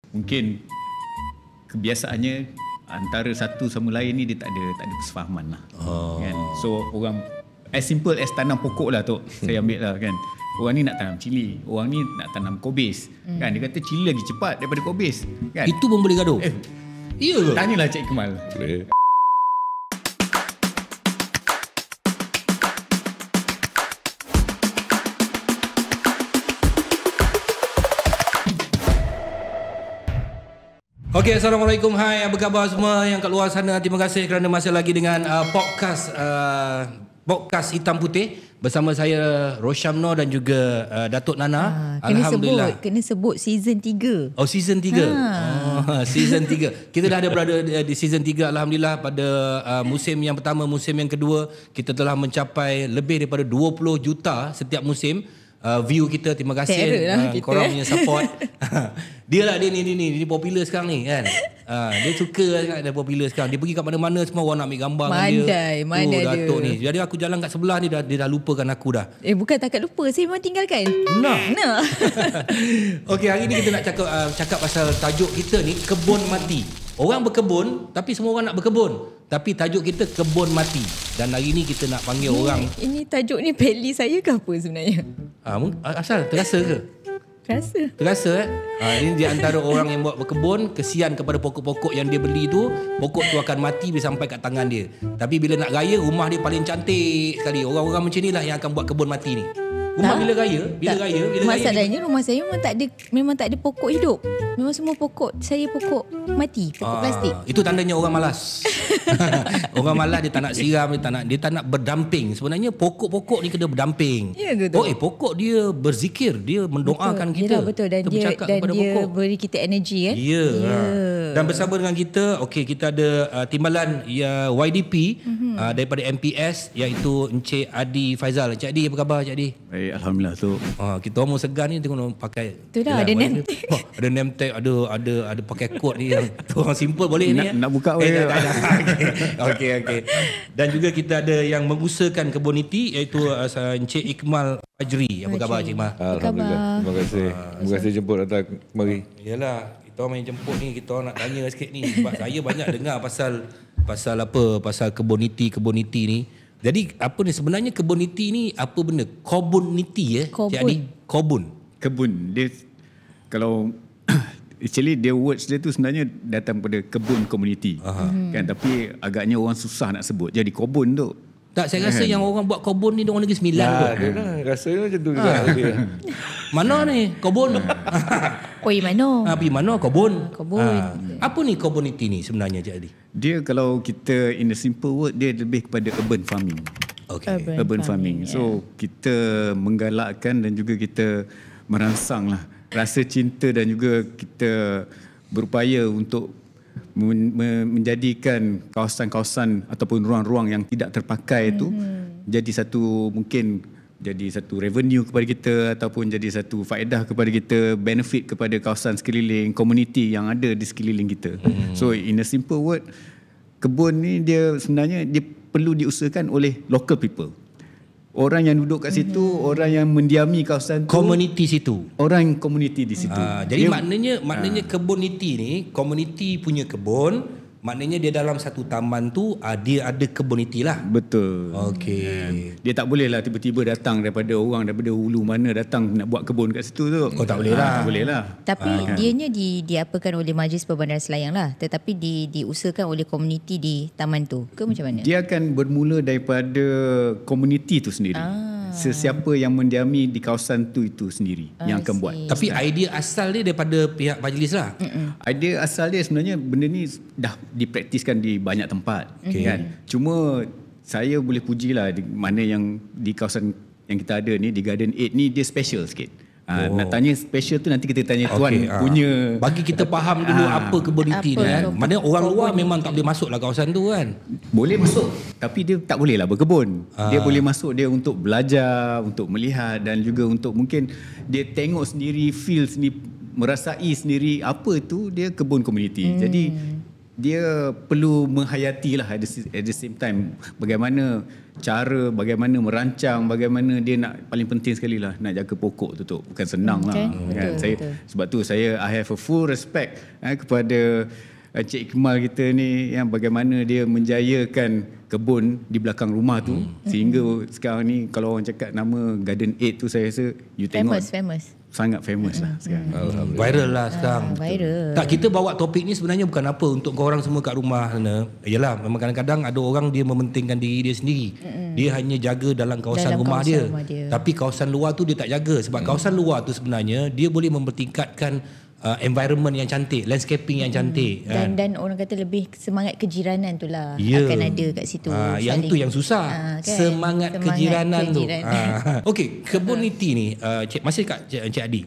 mungkin kebiasaannya antara satu sama lain ni dia tak ada persefahaman lah. Kan? So orang as simple as tanam pokok lah tu. Saya ambil lah kan. Orang ni nak tanam cili, orang ni nak tanam kobis. Kan dia kata cili lagi cepat daripada kobis. Kan? Itu pun boleh gaduh. Iya ke? Tanyalah Cik Kemal. Boleh. Okey, Assalamualaikum. Hai, apa khabar semua yang kat luar sana? Terima kasih kerana masih lagi dengan podcast Hitam Putih bersama saya Roshamno dan juga Datuk Nana. Alhamdulillah. Kena sebut season 3. Oh, season 3. Season 3. Kita dah ada berada di season 3 alhamdulillah pada musim yang pertama, musim yang kedua kita telah mencapai lebih daripada 20 juta setiap musim. View kita, terima kasih korang punya support. Dia ni popular sekarang ni kan. Dia suka sangat dia popular sekarang. Dia pergi kat mana-mana semua orang nak ambil gambar dengan dia. Mana dia? Datuk ni. Jadi aku jalan kat sebelah ni dia dah lupakan aku dah. Bukan takat lupa, saya memang tinggalkan. Nah. Okey, hari ni kita nak cakap pasal tajuk kita ni kebun mati. Orang berkebun tapi semua orang nak berkebun. Tapi tajuk kita kebun mati. Dan hari ni kita nak panggil orang. Ini tajuk ni peli saya ke apa sebenarnya? Asal terasa ke? Terasa ini di antara orang yang buat berkebun, kesian kepada pokok-pokok yang dia beli tu, pokok tu akan mati bila sampai kat tangan dia. Tapi bila nak raya, rumah dia paling cantik sekali. Orang-orang macam inilah yang akan buat kebun mati ni. Rumah bila raya. Masalahnya rumah saya memang tak ada pokok hidup. Memang semua pokok saya pokok mati, pokok plastik. Itu tandanya orang malas. Orang malas, dia tak nak siram, dia tak nak berdamping. Sebenarnya pokok-pokok ni kena berdamping. Ya ke tu? Pokok dia berzikir, dia mendoakan kita. Betul. Dan dia beri kita energi kan. Ya. Dan bersama dengan kita, kita ada timbalan YDP daripada MPS, iaitu Encik Adi Faizal. Encik Adi, apa khabar Encik Adi? Baik, alhamdulillah tu. Kita orang segan ni tengok pakai. Tu dah ada name tag. Ada name tag, ada pakai kod ni yang tu orang simple boleh ni. Nak buka Okey. Dan juga kita ada yang mengusahakan kebun niti, iaitu Encik Ikmal Fajri. Apa khabar Encik Ikmal? Alhamdulillah. Terima kasih. Terima kasih jemput datang mari. Yalah, kita orang main jemput ni, kita orang nak tanya sikit ni sebab saya banyak dengar pasal kebun niti ni. Jadi apa ni sebenarnya kebun niti ni apa benda? Kebun niti Jadi kebun. Dia kalau actually dia words dia tu sebenarnya datang pada kebun komuniti. Kan, tapi agaknya orang susah nak sebut. Jadi kebun tu. Tak, saya rasa yang orang buat kebun ni orang Negeri Sembilan kot. Rasanya macam tu juga. Mana ni kebun? Pergi mana? Pergi mana kebun? Apa ni kebun niti ni sebenarnya Cik Adi? Dia kalau kita in a simple word, dia lebih kepada urban farming. Urban farming. So kita menggalakkan dan juga kita merangsang lah rasa cinta dan juga kita berupaya untuk menjadikan kawasan-kawasan ataupun ruang-ruang yang tidak terpakai itu jadi satu revenue kepada kita ataupun jadi satu faedah kepada kita, benefit kepada kawasan sekeliling, komuniti yang ada di sekeliling kita. So in a simple word, kebun ni dia sebenarnya dia perlu diusahakan oleh local people. Orang yang duduk kat situ, orang yang mendiami kawasan tu, komuniti situ. Orang komuniti di situ. Jadi maknanya kebun niti ni, komuniti punya kebun, maknanya dia dalam satu taman tu dia ada kebun niti lah. Betul. Okey. Dia tak boleh lah tiba-tiba datang daripada hulu mana datang nak buat kebun kat situ tu. Tak boleh lah. Tak boleh lah. Tapi dianya diapakan oleh Majlis Perbandaran Selayang lah. Tetapi diusahakan oleh komuniti di taman tu ke macam mana? Dia akan bermula daripada komuniti tu sendiri. Sesiapa yang mendiami di kawasan tu itu sendiri yang akan buat. Tapi idea asal dia daripada pihak majlis lah. Idea asal dia sebenarnya benda ni dah dipraktiskan di banyak tempat. Kan? Cuma saya boleh pujilah di mana yang di kawasan yang kita ada ni, di Garden 8 ni dia special sikit. Nak tanya special tu nanti kita tanya tuan punya. Bagi kita faham dulu apa kebun niti ni kan. Maknanya orang luar memang tak boleh masuk lah kawasan tu kan. Boleh masuk, tapi dia tak boleh lah berkebun. Dia boleh masuk dia untuk belajar, untuk melihat dan juga untuk mungkin dia tengok sendiri, feel sendiri, merasai sendiri apa itu dia kebun komuniti. Jadi dia perlu menghayati lah at the same time bagaimana merancang, bagaimana dia nak, paling penting sekali lah nak jaga pokok tu bukan senang lah kan. Betul. Sebab tu I have a full respect kepada Encik Iqmal kita ni, yang bagaimana dia menjayakan kebun di belakang rumah tu sehingga sekarang ni kalau orang cakap nama Garden 8 tu, saya rasa you tengok Famous. sangat famous lah sekarang. Viral lah sekarang. Viral. Tak, kita bawa topik ni sebenarnya bukan apa untuk korang semua kat rumah sana. Yalah, memang kadang-kadang ada orang dia mementingkan diri dia sendiri. Dia hanya jaga dalam kawasan rumah dia. Tapi kawasan luar tu dia tak jaga. Sebab kawasan luar tu sebenarnya dia boleh mempertingkatkan environment yang cantik, landscaping yang cantik. Dan orang kata lebih semangat kejiranan tu lah akan ada kat situ. Yang tu yang susah. Kan? Semangat kejiranan tu. Okey, kebun niti ni, masih kat Encik Adi.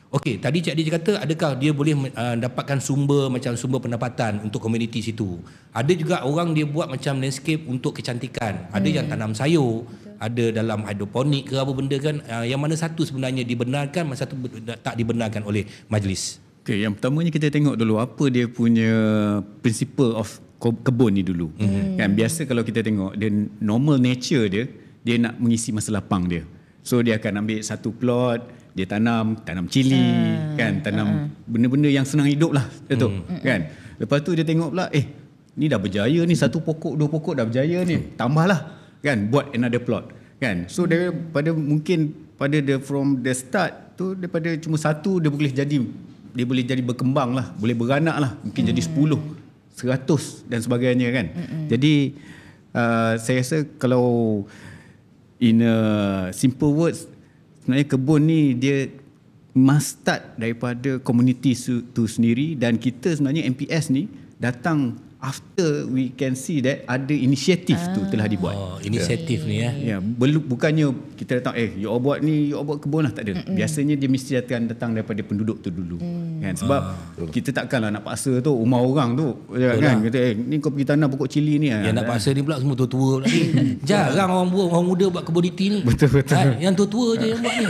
Okey, tadi Cik Adi kata adakah dia boleh dapatkan sumber pendapatan untuk komuniti situ. Ada juga orang dia buat macam landscape untuk kecantikan. Ada yang tanam sayur, ada dalam hidroponik ke apa benda kan. Yang mana satu sebenarnya dibenarkan, mana satu tak dibenarkan oleh majlis. Okay, yang pertamanya kita tengok dulu apa dia punya principle of kebun ni dulu. Kan biasa kalau kita tengok dia normal nature dia nak mengisi masa lapang dia. So dia akan ambil satu plot, dia tanam cili kan, tanam benda-benda yang senang hidup lah Datuk kan. Lepas tu dia tengok pula ni dah berjaya ni, satu pokok dua pokok dah berjaya ni, tambahlah kan, buat another plot kan. So daripada mungkin pada from the start tu, daripada cuma satu dia boleh jadi berkembang lah, boleh beranak lah, mungkin jadi 10, 100 dan sebagainya kan. Jadi saya rasa kalau in a simple words, sebenarnya kebun ni dia must start daripada komuniti tu sendiri, dan kita sebenarnya MPS ni datang after we can see that ada inisiatif tu telah dibuat. Inisiatif ni ya. Bukannya kita datang you all buat kebun lah, tak ada. Biasanya dia mesti datang daripada penduduk tu dulu. Kan, sebab kita takkanlah nak paksa tu rumah orang tu kan. Kata ni kau pergi tanam pokok cili ni. Yang nak paksa ni pula semua tua-tua pula. Jarang orang muda buat komoditi ni. Betul. Yang tua-tua je yang buat ni.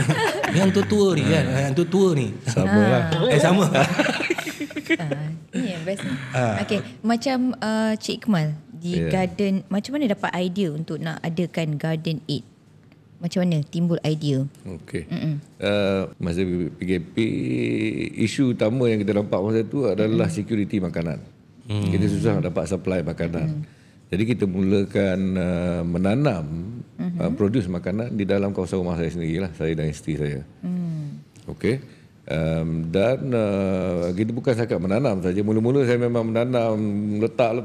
Yang tua-tua ni kan. Yang tua-tua ni. Samalah. Sama. Ni yang best ni. Okay, macam Cik Iqmal di garden, macam mana dapat idea untuk nak adakan Garden 8? Macam mana timbul idea? Okey. Masa PKP, isu utama yang kita nampak masa tu adalah security makanan. Kita susah nak dapat supply makanan. Jadi kita mulakan menanam produce makanan di dalam kawasan rumah saya sendirilah, saya dan isteri saya. Okey. Dan kita bukan setakat menanam saja. Mula-mula saya memang menanam letak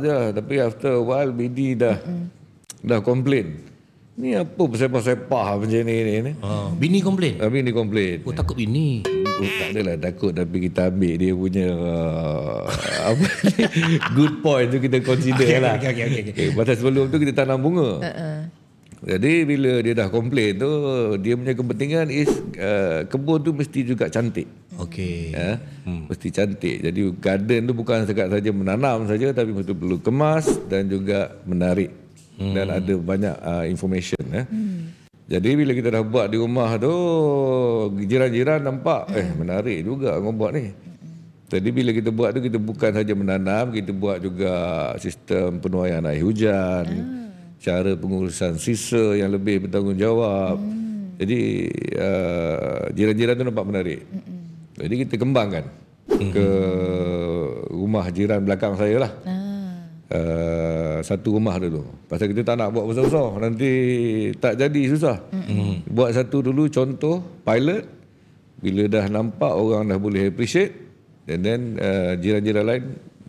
aja, tapi after a while BD dah komplain. Ni apa sepah-sepah macam ni. Bini komplain. Bini komplain. Oh, takut bini. Tak adalah takut, tapi kita ambil dia punya good point tu kita consider lah. Okay. Pasal sebelum tu kita tanam bunga. Jadi bila dia dah komplain tu, dia punya kepentingan is kebun tu mesti juga cantik. Okey. Mesti cantik. Jadi garden tu bukan setakat saja menanam saja, tapi betul perlu kemas dan juga menarik. Dan ada banyak information. Jadi bila kita dah buat di rumah tu, jiran-jiran nampak menarik juga orang buat ni. Jadi bila kita buat tu, kita bukan saja menanam, kita buat juga sistem penuaian air hujan, cara pengurusan sisa yang lebih bertanggungjawab. Jadi jiran-jiran tu nampak menarik. Jadi kita kembangkan ke rumah jiran belakang saya lah. Satu rumah dulu. Pasal kita tak nak buat besar-besar, nanti tak jadi susah. Buat satu dulu contoh pilot. Bila dah nampak orang dah boleh appreciate, and then jiran-jiran lain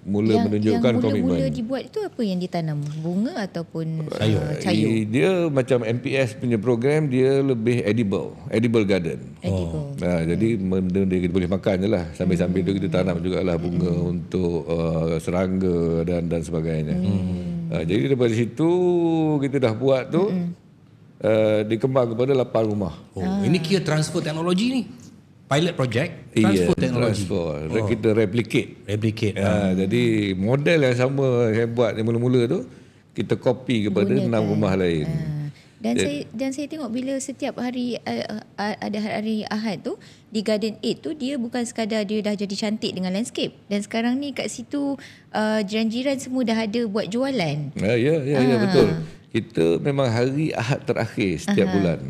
mula menunjukkan komitmen. Yang mula-mula dibuat tu apa yang ditanam? Bunga ataupun sayur? Dia macam MPS punya program, dia lebih edible garden. Jadi benda dia kita boleh makan je lah. Sambil-sambil tu kita tanam jugalah bunga untuk serangga dan sebagainya. Jadi daripada situ kita dah buat tu, dikembang kepada 8 rumah. Ini kira transfer teknologi ni. Pilot project, transfer teknologi. Kita replicate. Jadi model yang sama saya buat yang mula-mula tu, kita copy kepada 6 rumah lain. Dan saya tengok bila setiap hari ada hari Ahad tu di Garden 8 tu, dia bukan sekadar dia dah jadi cantik dengan landscape, dan sekarang ni kat situ jiran-jiran semua dah ada buat jualan. Ya, betul. Kita memang hari Ahad terakhir setiap bulan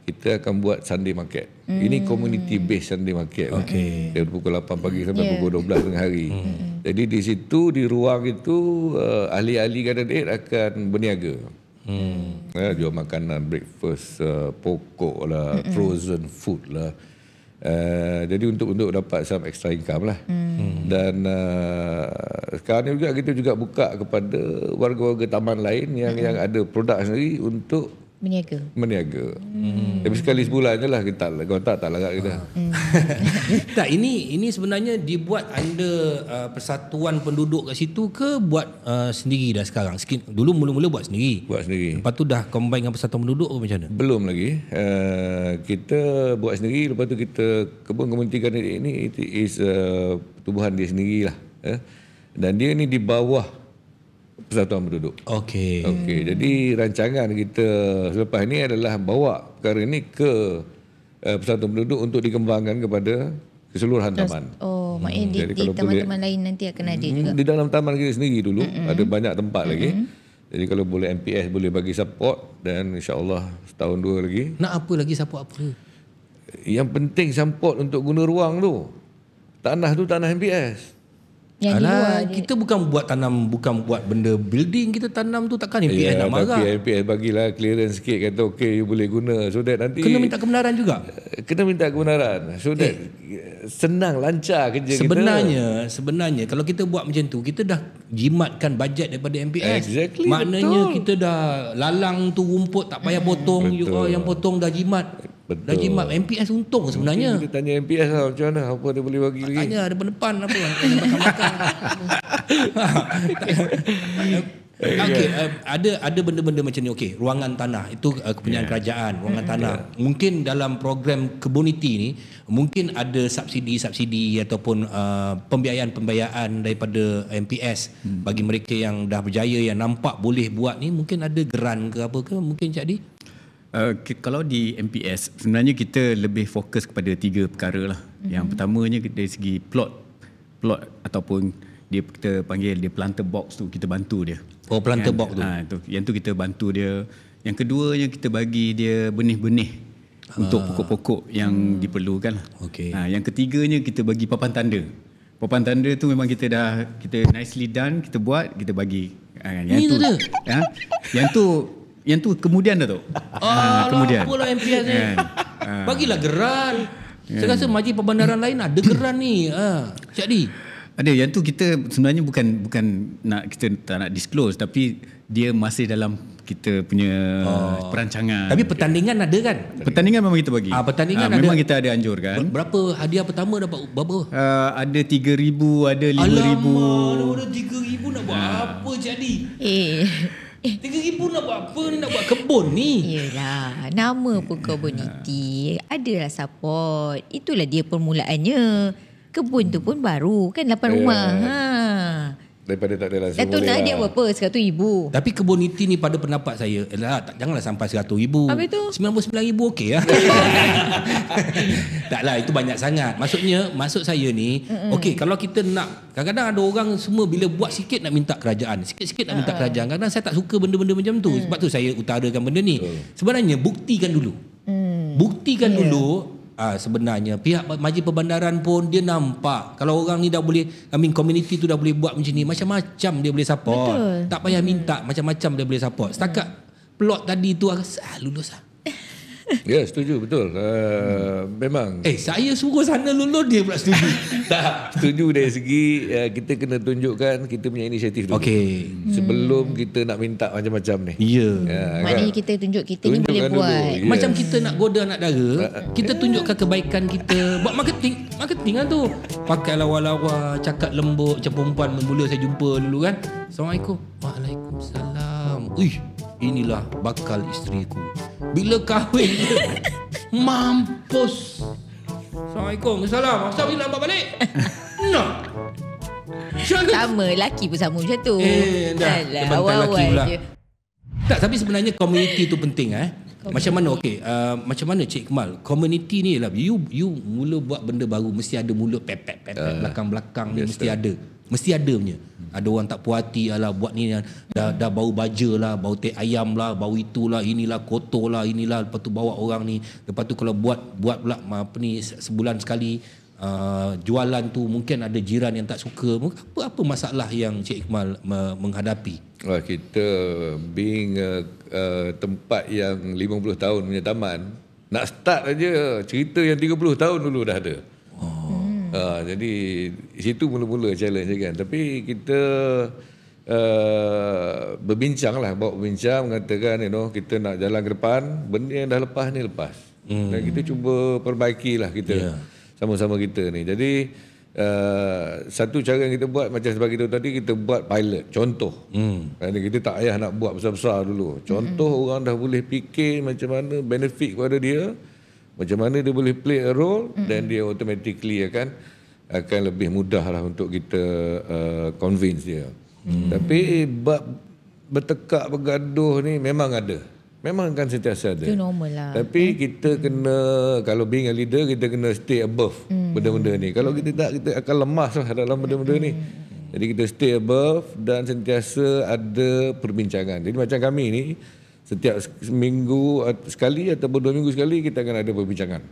kita akan buat Sunday market. Ini community based Sunday market. Dari pukul 8 pagi sampai pukul 12 tengah hari. Jadi di situ, di ruang itu, ahli-ahli Garden 8 akan berniaga. Jual makanan, breakfast, pokok lah, frozen food lah. Jadi untuk dapat some extra income lah. Dan sekarang ni juga kita juga buka kepada warga-warga taman lain yang ada produk sendiri untuk meniaga. Tapi sekali sebulan je lah kita, kalau tak larat kita. Tak, ini sebenarnya dibuat under persatuan penduduk kat situ ke buat sendiri dah sekarang? Dulu mula-mula buat sendiri. Lepas tu dah combine dengan persatuan penduduk ke macam mana? Belum lagi. Kita buat sendiri, lepas tu kita kebun komuniti Garden ini it is pertubuhan dia sendirilah. Dan dia ni di bawah persatuan penduduk. Okey, jadi rancangan kita selepas ini adalah bawa perkara ini ke persatuan penduduk untuk dikembangkan kepada keseluruhan taman. Maknanya di taman-taman lain nanti akan ada juga. Di dalam taman kita sendiri dulu ada banyak tempat lagi. Jadi kalau boleh MPS boleh bagi support, dan insya-Allah setahun dua lagi. Nak apa lagi support apa? Yang penting support untuk guna ruang tu. Tanah tu tanah MPS. Kita bukan buat tanam, bukan buat benda building, kita tanam tu takkan MPS nak marah. Tapi MPS bagilah clearance sikit, kata okey you boleh guna, so that nanti kena minta kebenaran juga. Kena minta kebenaran so that senang lancar kerja sebenarnya kalau kita buat macam tu, kita dah jimatkan bajet daripada MPS. betul. Maknanya kita dah lalang tu rumput tak payah potong, yang potong dah jimat. Betul. Dah jimat. MPS untung sebenarnya. Kita tanya MPS lah macam mana, apa dia boleh bagi lagi. Tanya depan apa makan-makan. Okey, ada benda-benda macam ni. Okey, ruangan tanah itu kepunyaan kerajaan, ruangan tanah. Mungkin dalam program Kebuniti ni mungkin ada subsidi ataupun pembiayaan daripada MPS bagi mereka yang dah berjaya, yang nampak boleh buat ni, mungkin ada geran ke apa ke mungkin Cik Di? Kalau di MPS sebenarnya kita lebih fokus kepada 3 perkara lah. Yang pertamanya dari segi plot ataupun kita panggil dia planter box tu, kita bantu dia. Planter box tu. Yang tu kita bantu dia. Yang keduanya kita bagi dia benih-benih untuk pokok-pokok yang diperlukan lah. Yang ketiganya kita bagi papan tanda. Papan tanda tu memang kita nicely done, kita buat, kita bagi. Yang tu kemudian dah tu. Kemudian. Apalah MPS ni. Bagilah geran. Saya rasa majlis perbandaran lain ada geran ni. Cik Di. Ada, yang tu kita sebenarnya bukan nak, kita tak nak disclose, tapi dia masih dalam kita punya perancangan. Tapi pertandingan ada kan? Pertandingan memang kita bagi. Pertandingan memang ada. Kita ada anjurkan. Berapa hadiah pertama dapat berapa? Ada 3,000, ada 5,000. Alamak, ada 3,000 nak buat apa Cik Di? 3,000 nak buat apa ni? Nak buat kebun ni? Yelah, nama pun Kebuniti. Adalah support. Itulah dia permulaannya. Kebun tu pun baru kan, 8 rumah. Daripada tak ada langsung. Datuk nak hadiah berapa? 100,000. Tapi Kebuniti ni pada pendapat saya, janganlah sampai 100,000. Habis tu? 99,000 okey lah. Taklah, itu banyak sangat. Maksud saya ni, okey, kalau kita nak, kadang-kadang ada orang semua bila buat sikit nak minta kerajaan, sikit-sikit nak minta kerajaan. Kadang-kadang saya tak suka benda-benda macam tu. Sebab tu saya utarakan benda ni. Sebenarnya buktikan dulu. Buktikan dulu. Sebenarnya pihak majlis perbandaran pun dia nampak kalau orang ni dah boleh, community tu dah boleh buat macam ni, macam-macam dia boleh support. Betul. Tak payah minta, macam-macam dia boleh support. Setakat plot tadi tu lulus lah. Ya, setuju, betul. Memang. Saya suruh sana lulus, dia pula setuju. Tak, setuju dari segi kita kena tunjukkan kita punya inisiatif dulu. Okey. Sebelum kita nak minta macam-macam ni. Ya. Maknanya kita tunjuk kita ni boleh buat. Dulu. Macam kita nak goda anak dara, kita tunjukkan kebaikan kita. Buat marketing lah tu. Pakai lawa-lawa, cakap lembut, macam perempuan mula saya jumpa dulu kan. Assalamualaikum. Waalaikumsalam. Inilah bakal isteriku. Bila kahwin mampus. Assalamualaikum. Assalam. Asal bila nampak balik? Nak. Sama, lelaki pun sama macam tu. Dah. Awal-awal je. Tak, tapi sebenarnya community tu penting Macam mana macam mana Cik Ikmal, community ni lah, you mula buat benda baru mesti ada mulut pepek belakang-belakang ni mesti ada punya. Ada orang tak puas hati lah, buat ni dah bau baja lah, bau teh ayam lah, bau itulah, inilah kotor lah, inilah, lepas tu bawa orang ni, lepas tu kalau buat pula apa ni sebulan sekali jualan tu mungkin ada jiran yang tak suka. Apa masalah yang Cik Ikmal menghadapi? Kita being tempat yang 50 tahun punya taman, nak start aja cerita yang 30 tahun dulu dah ada. Jadi situ mula-mula challenge kan. Tapi kita berbincang mengatakan kita nak jalan ke depan, benda yang dah lepas ni lepas. Dan kita cuba perbaikilah kita sama-sama kita ni. Jadi satu cara yang kita buat macam sebab kita tadi, kita buat pilot contoh. Kita tak payah nak buat besar-besar dulu. Contoh orang dah boleh fikir macam mana benefit kepada dia, macam mana dia boleh play a role, dan dia automatically akan lebih mudah lah untuk kita convince dia. Tapi bertekak bergaduh ni memang ada. Memang akan sentiasa ada. Itu normal lah. Tapi kita kena, kalau being a leader, kita kena stay above benda-benda ni. Kalau kita tak, kita akan lemas lah dalam benda-benda ni. Jadi kita stay above dan sentiasa ada perbincangan. Jadi macam kami ni, setiap seminggu sekali ataupun 2 minggu sekali kita akan ada perbincangan.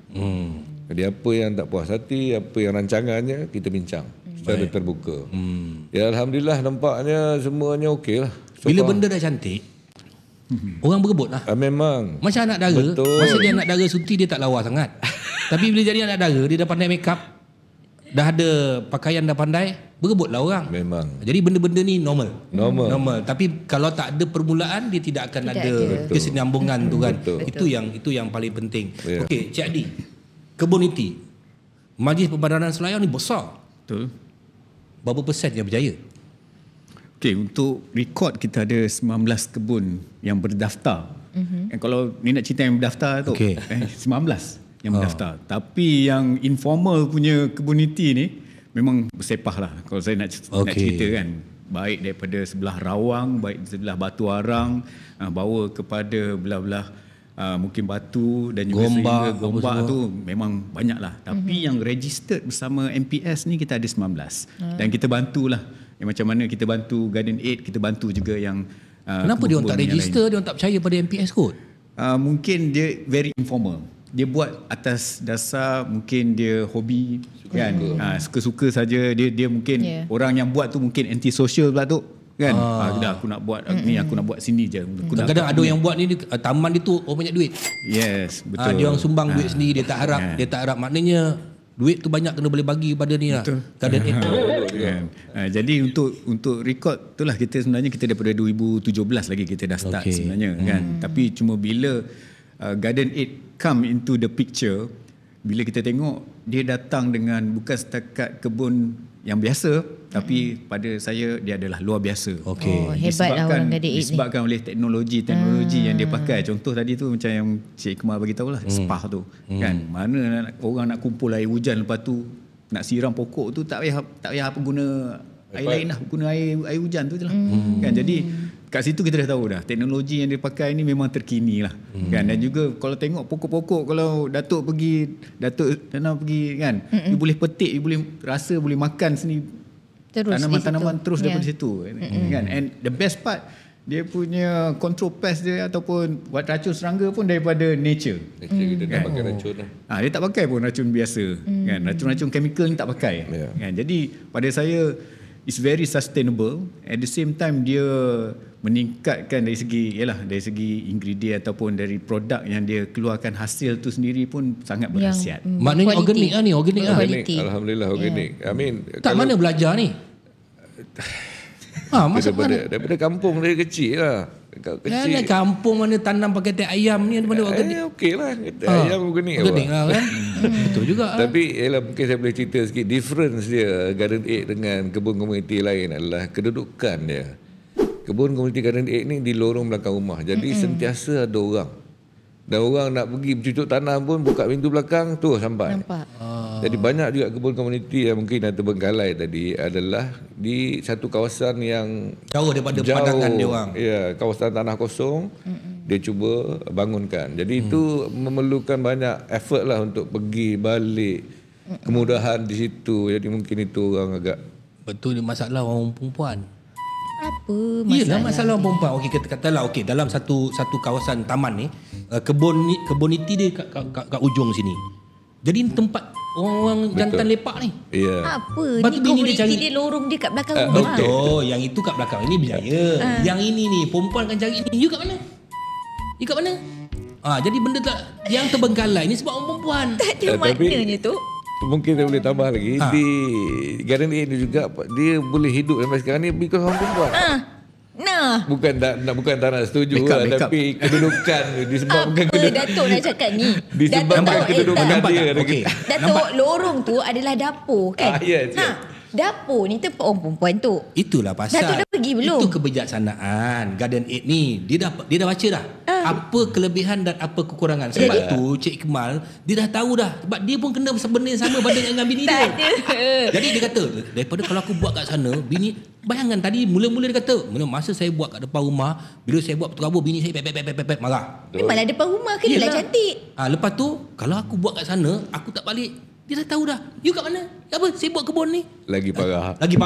Jadi apa yang tak puas hati, apa yang rancangannya, kita bincang secara terbuka. Ya Alhamdulillah, nampaknya semuanya okey lah. Bila benda dah cantik, orang berebut lah. Memang. Macam anak dara. Betul. Masa dia anak dara suti, dia tak lawa sangat. Tapi bila jadi anak dara, dia dah pandai make up, dah ada pakaian, dah pandai, berebutlah orang. Memang. Jadi benda-benda ni normal. Tapi kalau tak ada permulaan, dia tidak akan ada kesinambungan tu kan. Betul. Itu yang paling penting. Okey, Cik Adi, Kebuniti, Majlis Perbandaran Selayar ni besar. Betul. Berapa persen yang berjaya? Okey, untuk rekod kita ada 19 kebun yang berdaftar. Kalau ni nak cerita yang berdaftar tu, 19 yang berdaftar. Tapi yang informal punya community ni memang bersepah lah kalau saya nak cerita kan. Baik daripada sebelah Rawang, baik sebelah Batu Arang, bawa kepada belah-belah mungkin Batu dan juga sehingga Gombak tu memang banyak lah. Tapi yang registered bersama MPS ni kita ada 19. Dan kita bantulah. Yang macam mana kita bantu Garden Aid, kita bantu juga yang kenapa dia orang tak register, dia orang tak percaya pada MPS kot? Mungkin dia very informal. Dia buat atas dasar mungkin dia hobi, suka-suka saja. Dia mungkin orang yang buat tu mungkin anti-social pula tu kan. Dah aku nak buat ni, aku nak buat sini je. Kadang-kadang ada yang buat ni, taman dia tu orang banyak duit. Yes, betul. Dia orang sumbang duit sendiri, dia tak harap maknanya duit tu banyak kena boleh bagi kepada ni lah. Garden Aid. Jadi untuk rekod tu lah, kita sebenarnya kita daripada 2017 lagi kita dah start sebenarnya kan. Tapi cuma bila Garden Aid come into the picture, bila kita tengok dia datang dengan bukan setakat kebun yang biasa, tapi pada saya dia adalah luar biasa. Hebat lah orang Garden Aid ni. Disebabkan oleh teknologi yang dia pakai. Contoh tadi tu macam yang Cik Ikmal bagi tahu lah, spa tu kan. Mana orang nak kumpul air hujan, lepas tu nak siram pokok tu tak payah apa guna air lain lah, guna air hujan tu je lah kan. Jadi kat situ kita dah tahu dah teknologi yang dia pakai ni memang terkini lah kan. Dan juga kalau tengok pokok-pokok, kalau Datuk Tanah pergi kan, you boleh petik, you boleh rasa, boleh makan sini terus tanaman-tanaman terus daripada situ kan. And the best part, dia punya control pest dia ataupun buat racun serangga pun daripada nature. Kita tak pakai racun lah. Dia tak pakai pun racun biasa kan. Racun-racun chemical ni tak pakai kan. Jadi pada saya it's very sustainable. At the same time dia meningkatkan dari segi ingredient ataupun dari produk yang dia keluarkan, hasil tu sendiri pun sangat berkhasiat. Maknanya organik lah ni, organik lah. Alhamdulillah organik. I mean, tak mana belajar ni? Daripada kampung dari kecil lah. Kecil. Kampung mana tanam pakai teh ayam ni, mana organik? Okey lah, teh ayam organik lah kan. Betul juga. Tapi mungkin saya boleh cerita sikit. Difference dia Garden Aid dengan kebun komuniti lain adalah kedudukan dia. Kebun komuniti Garden Aid ni di lorong belakang rumah. Jadi sentiasa ada orang. Dan orang nak pergi bercucuk tanam pun buka pintu belakang, terus sampai. Nampak. Jadi banyak juga kebun komuniti yang mungkin yang terbengkalai tadi adalah di satu kawasan yang Jauh daripada pandangan dia orang. Ya, kawasan tanah kosong. Dia cuba bangunkan. Jadi itu memerlukan banyak effort lah untuk pergi balik. Kemudahan di situ. Jadi mungkin itu orang agak Betul, masalah orang perempuan. Apa Iyalah masalah? masalah orang perempuan. Okey, kita katalah dalam satu kawasan taman ni, kebuniti dia kat ujung sini. Jadi tempat orang jantan lepak ni. ya. Apa? Lepas Ni tu bini dia komuniti cari- dia lorong dia kat belakang rumah. Betul, yang itu kat belakang ini berjaya. Yang ini ni perempuan akan cari ni. You kat mana? You kat mana? Jadi benda tak yang terbengkalai ni sebab orang perempuan. Tak ada Tapi- maknanya tu. Mungkin saya boleh tambah lagi di Garden A ni juga dia boleh hidup sampai sekarang ni because orang perempuan. Nah, Bukan tak nak setuju Backup, lah, backup. tapi kedudukan disebabkan apa Datuk nak cakap ni? disebabkan Datuk kedudukan Nampak dia. tak? Okey. Datuk, lorong tu adalah dapur kan? Yes. Dapur ni tempat orang perempuan tu. Itulah pasal. Datuk dah pergi belum? Itu kebijaksanaan Garden 8 ni. Dia dah baca dah. Apa kelebihan dan apa kekurangan. Sebab tu Cik Kemal dia dah tahu dah. Sebab dia pun kena benda yang sama pada dengan bini dia. Tak ada. Jadi dia kata, daripada kalau aku buat kat sana, bini bayangkan tadi mula-mula dia kata, masa saya buat kat depan rumah, bila saya buat berterabur bini saya pep marah. Memanglah depan rumah kenalah Yelah. cantik. Lepas tu kalau aku buat kat sana, aku tak balik. Dia dah tahu dah. You kat mana? Apa? Saya buat kebun ni. Lagi parah. Lagi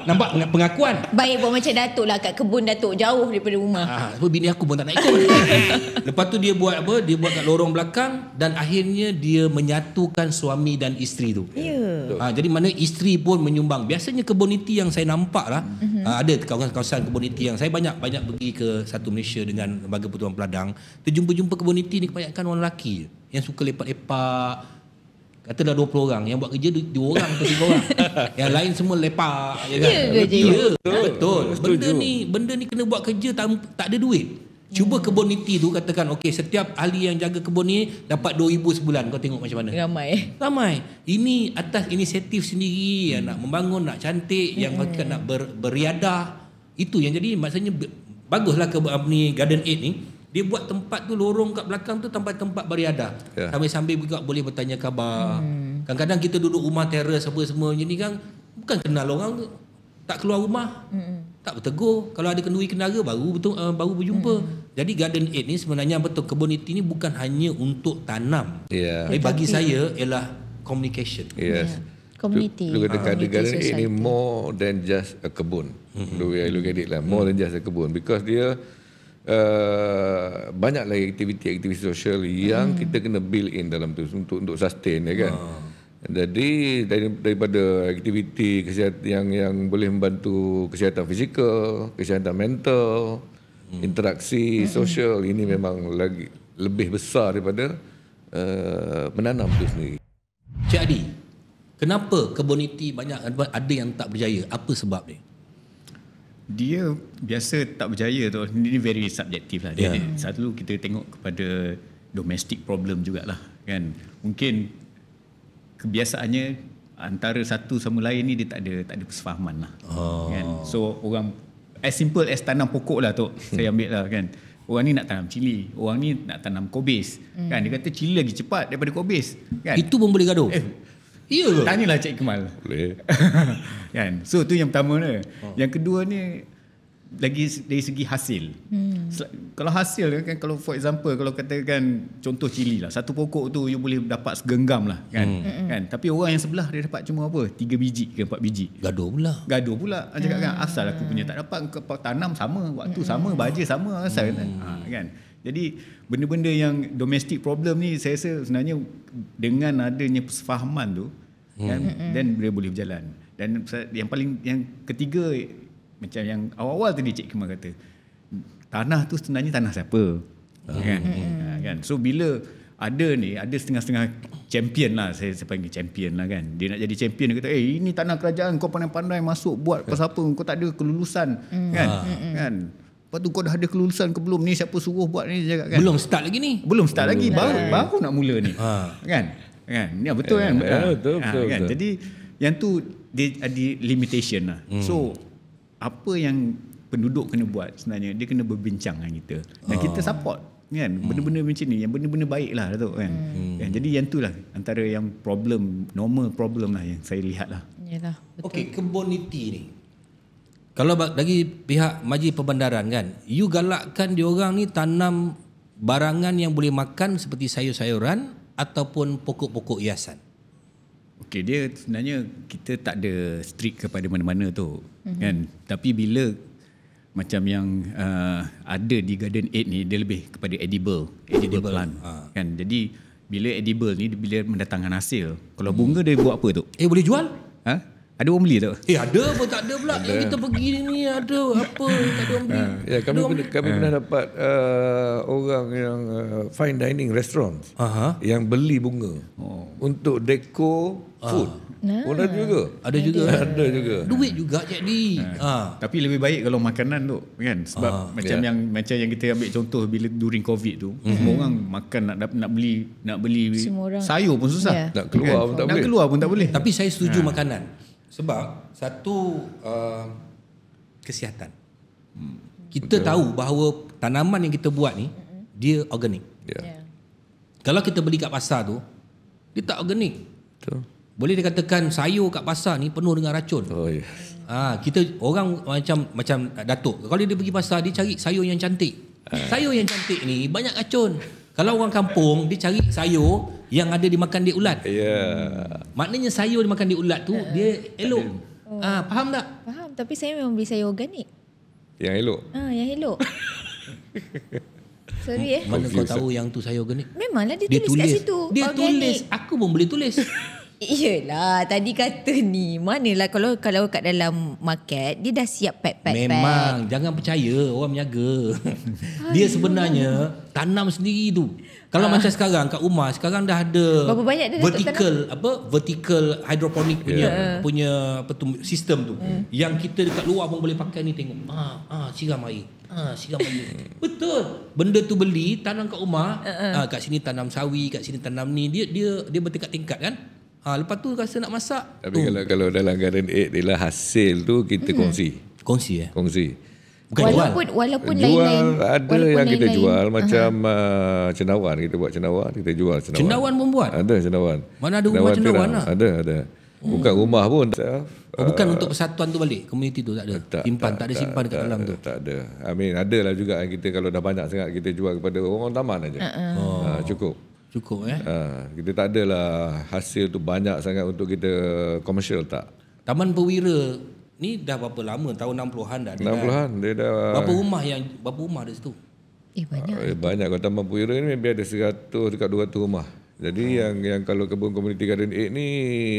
nampak pengakuan. Baik buat macam Datuk lah kat kebun Datuk jauh daripada rumah. Sebab bini aku pun tak nak ikut. Lepas tu dia buat apa? Dia buat kat lorong belakang dan akhirnya dia menyatukan suami dan isteri tu. Ya. Jadi mana isteri pun menyumbang. Biasanya kebuniti yang saya nampak lah, ada kawasan kebuniti yang saya banyak pergi ke satu Malaysia dengan Lembaga Pertubuhan Peladang. Terjumpa peniti ni kebanyakan orang lelaki yang suka lepak-lepak. Katalah 20 orang, yang buat kerja 2 orang atau 3 orang. Yang lain semua lepak, ya kan? Ya ke, Cik? Ya, betul. Benda ni kena buat kerja tak ada duit. Cuba kebuniti tu katakan okey, setiap ahli yang jaga kebun ni dapat 2,000 sebulan. Kau tengok macam mana? Ramai. Ini atas inisiatif sendiri yang nak membangun, nak cantik, yang nak beriadah. Itu yang jadi maksudnya baguslah ni Garden 8 ni. Dia buat tempat tu, lorong kat belakang tu tempat beriadah. Sambil-sambil juga boleh bertanya khabar. Kadang-kadang kita duduk rumah teras apa semua macam ni kan, bukan kenal orang tu. Tak keluar rumah. Tak bertegur. Kalau ada kenduri kendara baru berjumpa. Jadi Garden 8 ni sebenarnya betul, kebuniti ni bukan hanya untuk tanam. Ya. Tapi bagi saya ialah communication. Yes. Community. Lu kata Community Garden A society. ni more than just a kebun. Look at it lah, more than just a kebun, because dia banyak lagi aktiviti sosial yang kita kena build in dalam tu untuk sustain, ya kan. Jadi daripada aktiviti kesihatan yang boleh membantu kesihatan fizikal, kesihatan mental, interaksi sosial, ini memang lagi lebih besar daripada menanam tu sendiri. Cik Adi, kenapa kebuniti banyak ada yang tak berjaya? Apa sebab dia? Dia biasa tak berjaya tu, ini very subjektif lah. Satu kita tengok kepada domestic problem jugalah kan. Mungkin kebiasaannya antara satu sama lain ni dia tak ada persefahaman lah. Kan. So orang as simple as tanam pokok lah tu, saya ambil lah kan. Orang ni nak tanam cili, orang ni nak tanam kobis. Kan dia kata cili lagi cepat daripada kobis kan. Itu pun boleh gaduh. Ya ke? Tanyalah Cik Kemal. Boleh. Kan. So tu yang pertama ni. Yang kedua ni lagi dari segi hasil. Kalau hasil kan, kalau for example kalau katakan contoh cili lah, satu pokok tu you boleh dapat segenggam lah kan. Kan. Tapi orang yang sebelah dia dapat cuma apa? 3 biji ke 4 biji. Gaduh pula. Cakap kan asal aku punya tak dapat, kau tanam sama, waktu sama, baja sama asal kan. Jadi benda-benda yang domestic problem ni saya rasa sebenarnya dengan adanya persefahaman tu kan, then dia boleh berjalan. Dan yang ketiga macam yang awal-awal tadi Cik Kemal kata, tanah tu sebenarnya tanah siapa? Kan? So bila ada setengah-setengah champion lah, saya panggil champion lah kan. Dia nak jadi champion, dia kata, ini tanah kerajaan, kau pandai-pandai masuk buat pasal apa? Kau tak ada kelulusan kan? Lepas tu kau dah ada kelulusan ke belum? Ni siapa suruh buat ni? Cakap, kan? Belum start lagi ni. Belum start lagi, baru nak mula ni. Kan? Ni betul kan? Betul. Jadi yang tu dia ada limitation lah. So apa yang penduduk kena buat sebenarnya, dia kena berbincang dengan kita dan kita support kan. Benda-benda macam ni, yang benda-benda baik lah Datuk kan. Kan, jadi yang tu lah antara yang normal problem lah yang saya lihat lah. Yalah, betul. Okey, kebun niti ni. Kalau dari pihak Majlis Perbandaran kan, you galakkan diorang ni tanam barangan yang boleh makan seperti sayur-sayuran ataupun pokok-pokok hiasan. Okey, dia sebenarnya kita tak ada strict kepada mana-mana tu kan. Tapi bila macam yang ada di Garden 8 ni, dia lebih kepada edible plant kan. Jadi bila edible ni bila mendatangkan hasil. Kalau bunga dia buat apa tu? Boleh jual? Ha? Ada orang beli tak? Ada apa tak ada pula? Kita pergi ni ada apa tak ada orang beli. Ya, kami pernah dapat orang yang fine dining restaurant yang beli bunga untuk deco food. Ada juga. Ada juga. Ada juga. Duit juga jadi. Tapi lebih baik kalau makanan tu kan, sebab macam yang kita ambil contoh bila during COVID tu, semua orang makan nak beli sayur pun susah. Nak keluar pun tak boleh. Nak keluar pun tak boleh. Tapi saya setuju makanan. Sebab satu kesihatan. Kita tahu bahawa tanaman yang kita buat ni dia organik. Kalau kita beli kat pasar tu, dia tak organik. Betul. Boleh dikatakan sayur kat pasar ni penuh dengan racun. Oh ya. Kita orang macam Datuk, kalau dia pergi pasar dia cari sayur yang cantik. Sayur yang cantik ni banyak racun. Kalau orang kampung dia cari sayur yang ada dimakan di ulat. Maknanya sayur dimakan di ulat tu dia elok. Faham tak? Faham, tapi saya memang beli sayur organik. Yang elok. Yang elok. Sorry Mana kau tahu yang tu sayur organik? Memanglah dia tulis kat situ. Dia organic. tulis. Aku pun boleh tulis. Iyalah, tadi kata ni. Manalah kalau kat dalam market dia dah siap pack. Memang, jangan percaya orang berniaga. Dia sebenarnya tanam sendiri tu. Kalau macam sekarang kat rumah, sekarang dah ada berapa banyak dia vertical hydroponic punya sistem tu. Yang kita dekat luar pun boleh pakai ni, tengok. Siram air. Siram air. Betul. Benda tu beli, tanam kat rumah. Kat sini tanam sawi, kat sini tanam ni. Dia bertingkat-tingkat kan? Lepas tu rasa nak masak. Tapi kalau dalam Garden 8 dia lah hasil tu kita kongsi. Kongsi. Bukan walaupun jual. lain-lain. Ada walaupun yang kita lain-lain. jual macam cendawan. Kita buat cendawan, kita jual cendawan. Cendawan pun buat? Ada cendawan. Mana ada rumah cendawan lah? Ada. Bukan rumah pun. Bukan untuk persatuan tu balik, komuniti tu tak ada. Tak ada simpan dekat dalam tu. Tak ada. I mean ada lah juga yang kita kalau dah banyak sangat kita jual kepada orang taman aja. Cukup. Kita tak adalah hasil tu banyak sangat untuk kita komersial tak. Taman Perwira ni dah berapa lama? Tahun 60-an dah ada. 60-an dia dah. Berapa rumah ada situ? Banyak. Banyak. Kalau Taman Perwira ni maybe ada 100 dekat 200 rumah. Jadi yang kalau kebun komuniti Garden 8 ni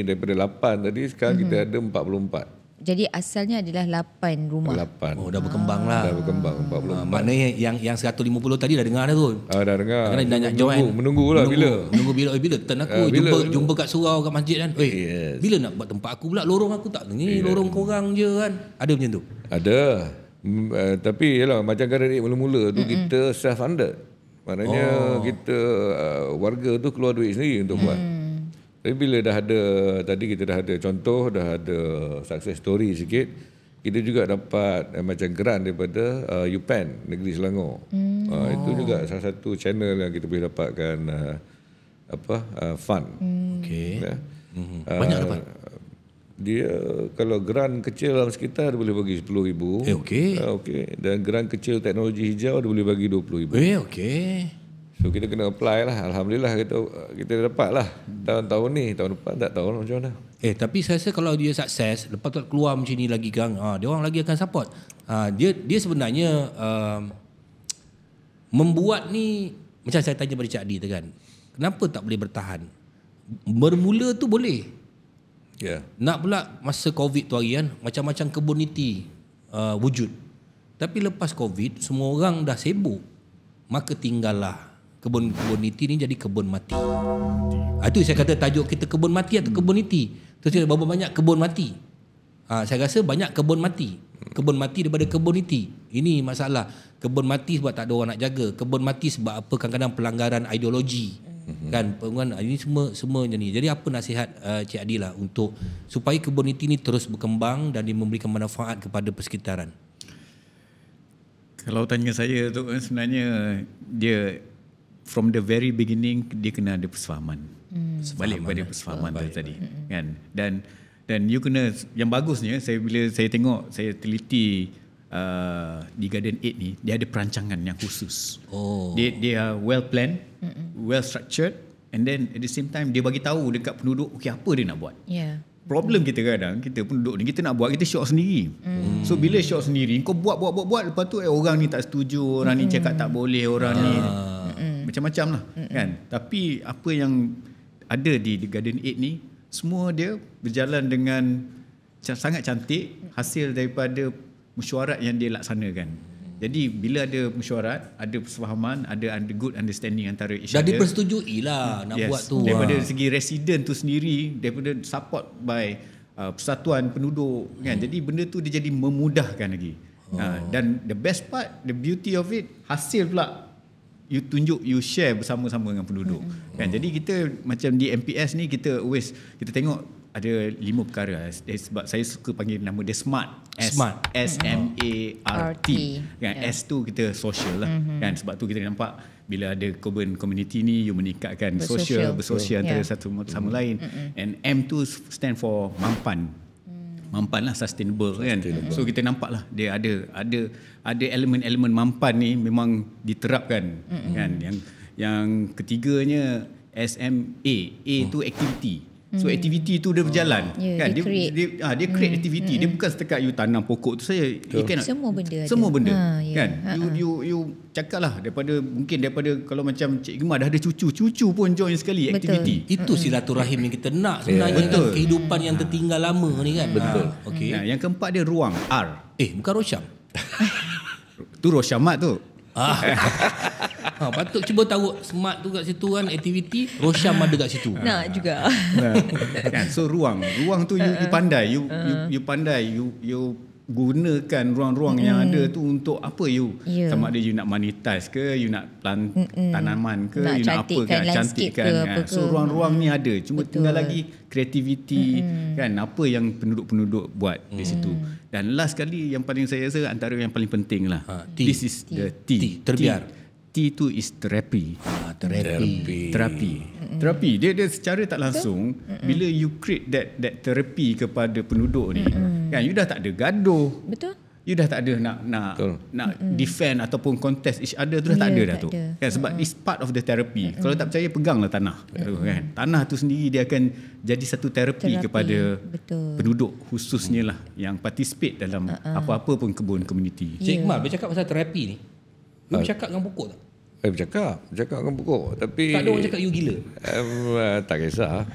daripada 8 tadi sekarang kita ada 44. Jadi asalnya adalah 8 rumah. 8. Oh, dah berkembang lah. Dah berkembang 44. Maknanya yang 150 tadi dah dengar dah tu. Dah dengar. Dah nak join. Menunggulah bila. Menunggu bila turn aku jumpa kat surau kat masjid kan. Bila nak buat tempat aku pula, lorong aku tak ni, lorong korang je kan. Ada macam tu? Ada. Tapi yalah macam Garden 8 mula-mula tu kita self funded. Maknanya kita warga tu keluar duit sendiri untuk buat. Tapi bila dah ada, tadi kita dah ada contoh, dah ada success story sikit, kita juga dapat macam grant daripada UPenn Negeri Selangor. Itu juga salah satu channel yang kita boleh dapatkan fund. Okey. Banyak dapat. Dia kalau grant kecil dalam sekitar dia boleh bagi 10,000. Okey. Dan grant kecil teknologi hijau dia boleh bagi 20,000. Okey. So kita kena apply lah. Alhamdulillah kita dapat lah. Tahun ni, tahun depan tak tahu macam mana. Tapi saya rasa kalau dia sukses, lepas tu keluar macam ni lagi kan, dia orang lagi akan support. Dia sebenarnya membuat ni, macam saya tanya pada Cik Adi tu kan, kenapa tak boleh bertahan? Bermula tu boleh. Nak pula masa COVID tu hari kan, macam-macam kebun niti wujud. Tapi lepas COVID, semua orang dah sibuk. Maka tinggallah kebun niti ni jadi kebun mati. Itu saya kata tajuk kita kebun mati atau kebun niti. Terus berapa banyak kebun mati? Saya rasa banyak kebun mati. Kebun mati daripada kebun niti. Ini masalah. Kebun mati sebab tak ada orang nak jaga. Kebun mati sebab apa? Kadang-kadang pelanggaran ideologi. Kan, ini semua macam ni. Jadi apa nasihat Cik Adi lah untuk supaya kebun niti ni terus berkembang dan dia memberikan manfaat kepada persekitaran? Kalau tanya saya tu sebenarnya dia from the very beginning dia kena ada persefahaman. Balik kepada persefahaman tu tadi kan. Dan you kena yang bagusnya bila saya tengok saya teliti di Garden 8 ni dia ada perancangan yang khusus. Dia well planned, well structured, and then at the same time dia bagi tahu dekat penduduk okey apa dia nak buat. Problem kita kadang kita penduduk ni kita nak buat kita syok sendiri. So bila syok sendiri kau buat lepas tu orang ni tak setuju, orang ni cakap tak boleh, orang ni macam-macam lah kan. Tapi apa yang ada di Garden 8 ni semua dia berjalan dengan sangat cantik hasil daripada mesyuarat yang dia laksanakan. Jadi bila ada mesyuarat, ada persefahaman, ada good understanding antara each other. Dah dipersetujui lah nak buat tu. Daripada segi resident tu sendiri, daripada support by persatuan penduduk kan. Jadi benda tu dia jadi memudahkan lagi. Dan the best part, the beauty of it, hasil pula you tunjuk, you share bersama-sama dengan penduduk. Kan. Jadi kita macam di MPS ni kita tengok ada 5 perkara. Sebab saya suka panggil nama dia SMART. SMART. Kan, S tu kita social lah. Kan, sebab tu kita nampak bila ada urban community ni you meningkatkan bersosial antara satu sama lain. And M tu stand for mampan. Mampan lah, sustainable kan. So kita nampak lah dia ada elemen-elemen mampan ni memang diterapkan kan. Yang ketiganya SMA. A tu activity. So aktiviti tu dia berjalan kan. Dia create aktiviti. Dia bukan setakat you tanam pokok tu saja. Semua benda kan. You cakap lah daripada kalau macam Cik Gemar dah ada cucu pun join sekali aktiviti. Itu silaturahim yang kita nak sebenarnya kan, kehidupan yang tertinggal lama ni kan. Betul. Okey. Yang keempat dia ruang, R. Bukan Rosyam. Tu Rosyamat tu. Patut cuba taruh SMART tu kat situ kan, aktiviti Rosyam ada kat situ. Nak juga. Kan, so ruang tu you pandai, you pandai, you gunakan ruang-ruang yang ada tu untuk apa you? Sama ada you nak monetize ke, you nak plant tanaman ke, nak you nak apa kan, cantikkan kan. So ruang-ruang ni ada, cuma tinggal lagi kreativiti kan, apa yang penduduk-penduduk buat di situ. Dan last kali yang paling saya rasa antara yang paling penting lah. This is the T. Terbiar. T tu is terapi. Terapi. Dia secara tak langsung bila you create that terapi kepada penduduk ni kan, you dah tak ada gaduh. Betul. You dah tak ada nak defend ataupun contest each other tu dah tak ada dah tu. Kan, sebab it's part of the therapy. Kalau tak percaya peganglah tanah tu kan. Tanah tu sendiri dia akan jadi satu terapi kepada penduduk khususnya lah yang participate dalam apa-apa pun kebun komuniti. Cik Iqmal bercakap pasal terapi ni. You bercakap dengan pokok tak? Bercakap dengan pokok. Tapi tak ada orang cakap you gila? Tak kisah.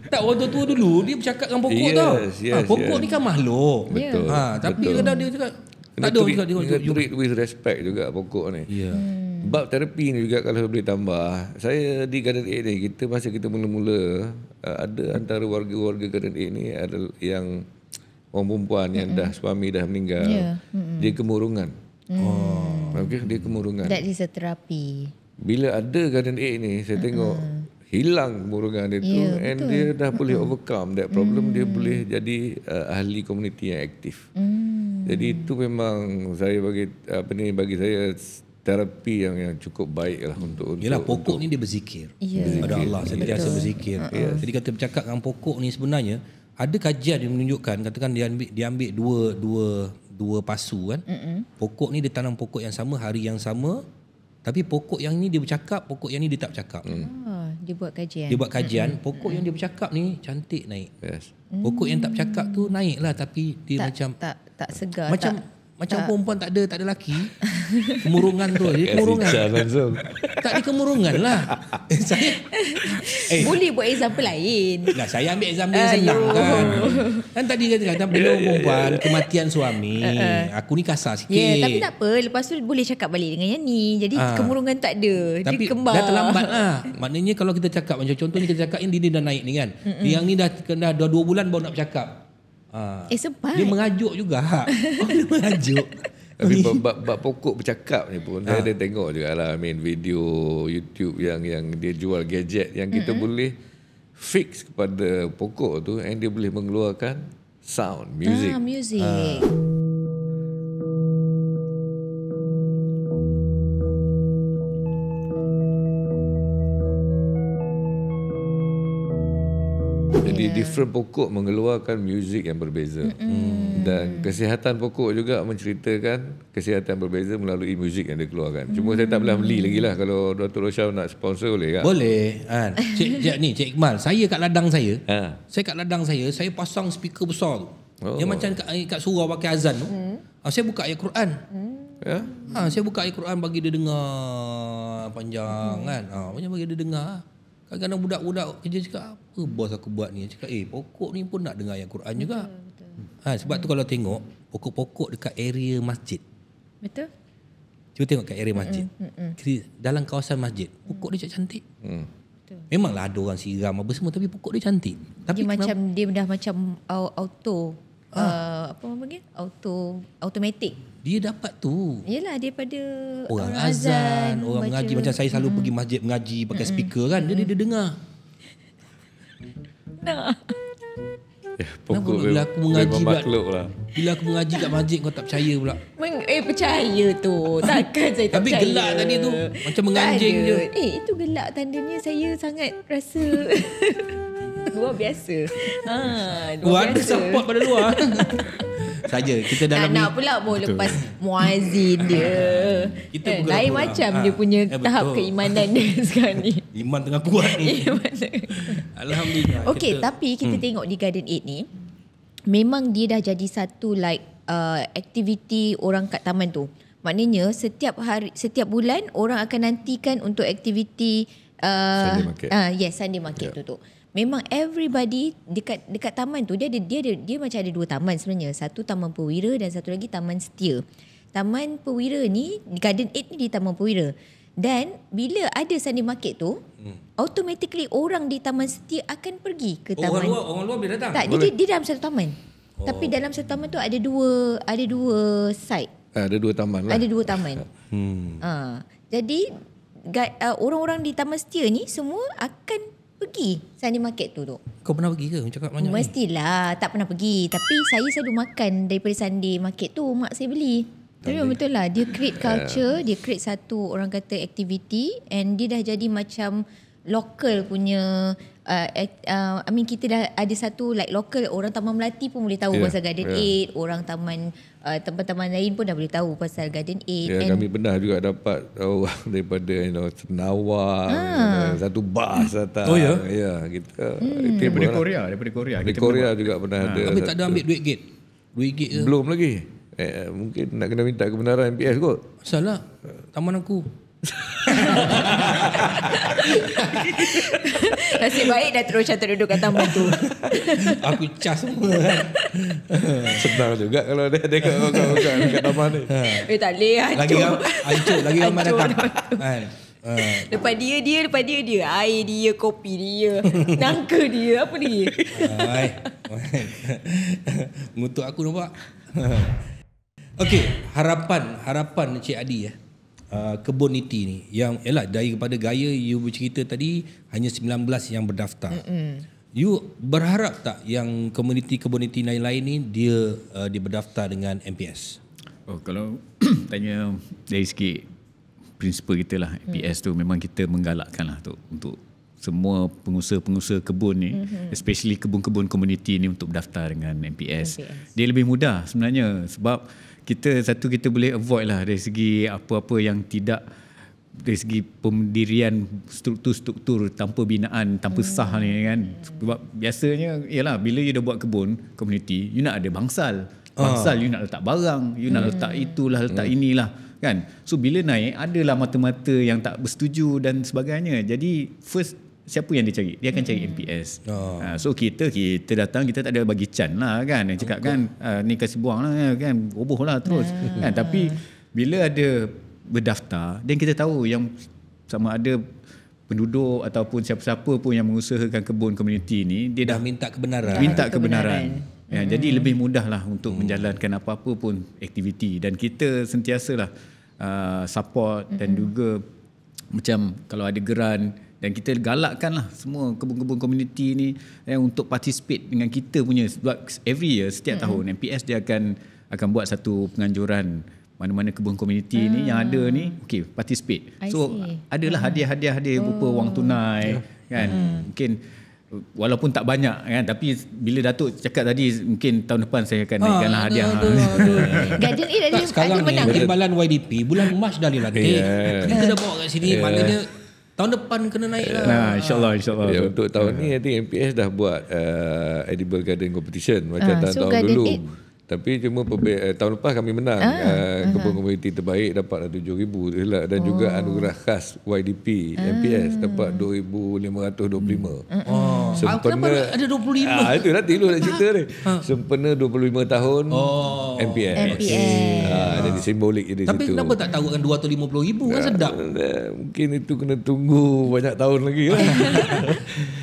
Tak, orang tua dulu dia bercakap dengan pokok tau. Pokok ni kan makhluk. Betul. Tapi kadang dia cakap tak ada orang cakap you treat with respect juga pokok ni. Bab terapi ni juga kalau boleh tambah. Saya di Garden 8 ni, masa kita mula-mula ada antara warga-warga Garden 8 ni ada yang orang perempuan yang dah suami dah meninggal. Dia kemurungan. Dia kemurungan. That is a terapi. Bila ada Garden 8 ni, saya tengok hilang kemurungan dia tu, and dia dah boleh overcome that problem. Dia boleh jadi ahli komuniti yang aktif. Jadi itu memang saya bagi saya terapi yang cukup baik lah untuk yalah, pokok ni dia berzikir pada Allah, sentiasa berzikir. Jadi kita bercakap dengan pokok ni sebenarnya ada kajian yang menunjukkan, katakan dia ambil dua pasu kan. Pokok ni dia tanam pokok yang sama, hari yang sama, tapi pokok yang ni dia bercakap, pokok yang ni dia tak bercakap. Dia buat kajian. Pokok yang dia bercakap ni cantik naik. Pokok yang tak bercakap tu naik lah, tapi dia tak segar. Macam perempuan tak ada laki. Kemurungan tu. Dia kemurungan. Tak ada kemurungan lah. Boleh buat example lain. Nah, saya ambil example yang senang kan. Kan tadi kata belum perempuan kematian suami. Aku ni kasar sikit. Tapi tak apa. Lepas tu boleh cakap balik dengan yang ni. Jadi kemurungan tak ada. Tapi dia kembar. Dah terlambat lah. Maknanya kalau kita cakap macam contoh ni kita cakap yang dia dah naik ni kan. Yang ni dah 2 bulan baru nak bercakap. Sempat. Dia mengajuk juga. Dia mengajuk. Tapi bab pokok bercakap ni pun saya ada tengok jugalah video YouTube yang dia jual gadget yang kita boleh fix kepada pokok tu, and dia boleh mengeluarkan sound, music. Music. different pokok mengeluarkan muzik yang berbeza. Dan kesihatan pokok juga menceritakan kesihatan berbeza melalui muzik yang dia keluarkan. Cuma saya tak boleh beli lagi lah. Kalau Dr. Rosyam nak sponsor boleh kan? Boleh. Cik Iqmal, saya kat ladang saya. Saya pasang speaker besar tu. Yang macam kat surau pakai azan tu. Saya buka ayat Quran. Ya? Saya buka ayat Quran bagi dia dengar panjang kan. Macam bagi dia dengar. Kadang-kadang budak-budak kerja cakap, apa bos aku buat ni? Cakap, pokok ni pun nak dengar ayat Quran juga. Sebab tu kalau tengok, pokok-pokok dekat area masjid. Betul. Cuba tengok kat area masjid. Dalam kawasan masjid, pokok dia cantik. Memanglah ada orang siram apa semua, tapi pokok dia cantik. Tapi dia dah macam auto. Apa panggil? Automatic. Dia dapat tu. Yelah, daripada orang azan, orang mengaji. Macam saya selalu pergi masjid mengaji pakai speaker kan. Dia dengar. Pokok bila aku mengaji lah. Bila aku mengaji kat masjid kau tak percaya pula. Percaya tu. Takkan saya tak tapi percaya. Tapi gelak tadi tu. Macam menganjing je. Itu gelak tandanya saya sangat rasa luar biasa. Ada support pada luar. Saja kita dalam nak pula mau lepas muazzin dia. Kita lain macam dia punya tahap keimanan dia sekarang ni. Iman tengah kuat ni. Alhamdulillah. Okey, tapi kita tengok di Garden 8 ni memang dia dah jadi satu aktiviti orang kat taman tu. Maknanya setiap bulan orang akan nantikan untuk aktiviti Sunday market. Sunday market tu. Memang everybody dekat taman tu dia macam ada dua taman sebenarnya. Satu Taman Perwira dan satu lagi Taman Setia. Taman Perwira ni, Garden 8 ni di Taman Perwira. Dan bila ada Sunday market tu, automatically orang di Taman Setia akan pergi ke taman. Orang luar boleh datang? Tak, dia dalam satu taman. Tapi dalam satu taman tu ada dua site. Ada dua taman lah. Ada dua taman. Jadi orang-orang di Taman Setia ni semua akan pergi Sunday market tu. Kau pernah pergi ke? Cakap banyak Mestilah. Tak pernah pergi. Tapi saya selalu makan daripada Sunday market tu. Mak saya beli. Tapi betul lah. Dia create culture. Dia create satu orang kata activity. And dia dah jadi macam local punya kita dah ada satu local. Orang Taman Melati pun boleh tahu pasal Garden 8. Orang tempat-taman lain pun dah boleh tahu pasal Garden 8. Kami pernah juga dapat orang daripada Senawang, satu bas datang. Oh ya? Ya, kita Daripada Korea. Di Korea juga pernah ada. Tapi tak ada ambil duit gate? Duit gate ke? Belum lagi. Mungkin nak kena minta kebenaran MPS kot. Salah. Taman aku. Nasib baik dah terus duduk kat taman tu. Aku cas semua kan. Senang juga kalau dia ada kat taman ni. Tak boleh hancur. Lagi ramai datang. Lepas dia air dia, kopi dia, nangka dia, apa dia. Ngutuk aku nampak. Okey, harapan Cik Adi kebun niti ni yang daripada gaya you bercerita tadi hanya 19 yang berdaftar. You berharap tak yang komuniti kebun niti lain-lain ni dia berdaftar dengan MPS? Kalau tanya dari segi prinsipal kita lah, MPS tu memang kita menggalakkan lah untuk semua pengusaha-pengusaha kebun ni, especially kebun-kebun komuniti ni untuk berdaftar dengan MPS. Dia lebih mudah sebenarnya sebab kita boleh avoid lah dari segi apa-apa yang tidak, dari segi pemdirian struktur tanpa binaan, tanpa sah ni kan. Sebab biasanya ialah bila you dah buat kebun komuniti, you nak ada bangsal. You nak letak barang, you nak letak itulah, letak inilah kan. So bila naik adalah mata-mata yang tak bersetuju dan sebagainya. Jadi first siapa yang dia cari? Dia akan cari MPS. So kita datang, kita tak ada bagi can lah kan. Yang cakap kan ni kasih buang lah kan, roboh lah terus kan. Tapi bila ada berdaftar, dan kita tahu yang sama ada penduduk ataupun siapa-siapa pun yang mengusahakan kebun komuniti ni, dia dah minta kebenaran. Ya, jadi lebih mudah lah untuk menjalankan apa-apa pun aktiviti. Dan kita sentiasalah support dan juga macam kalau ada geran, dan kita galakkan lah semua kebun-kebun komuniti ni untuk participate dengan kita punya, sebab every year setiap tahun MPS dia akan buat satu penganjuran mana-mana kebun komuniti ni yang ada ni, participate. So adalah hadiah-hadiah berupa wang tunai kan. Mungkin walaupun tak banyak kan, tapi bila Datuk cakap tadi mungkin tahun depan saya akan naikkanlah hadiah. Garden Aid ada Sekarang ni menang. timbalan YDP bulan Mac dah dilantik. Kita dah bawa kat sini, maknanya tahun depan kena naik lah. Nah, insyaAllah. Ya, untuk tahun ni I think MPS dah buat edible garden competition macam tahun Garden dulu. Aid. Tapi cuma tahun lepas kami menang. Kebun komuniti terbaik dapat 7,000 dan juga anugerah khas YDP MPS dapat 2,525. Kenapa ada 25? Itu nanti lu nak cerita ni. Sempena 25 tahun MPS. Jadi simbolik di Tapi situ. kenapa tak tawarkan 250,000 kan sedap? Mungkin itu kena tunggu banyak tahun lagi lah.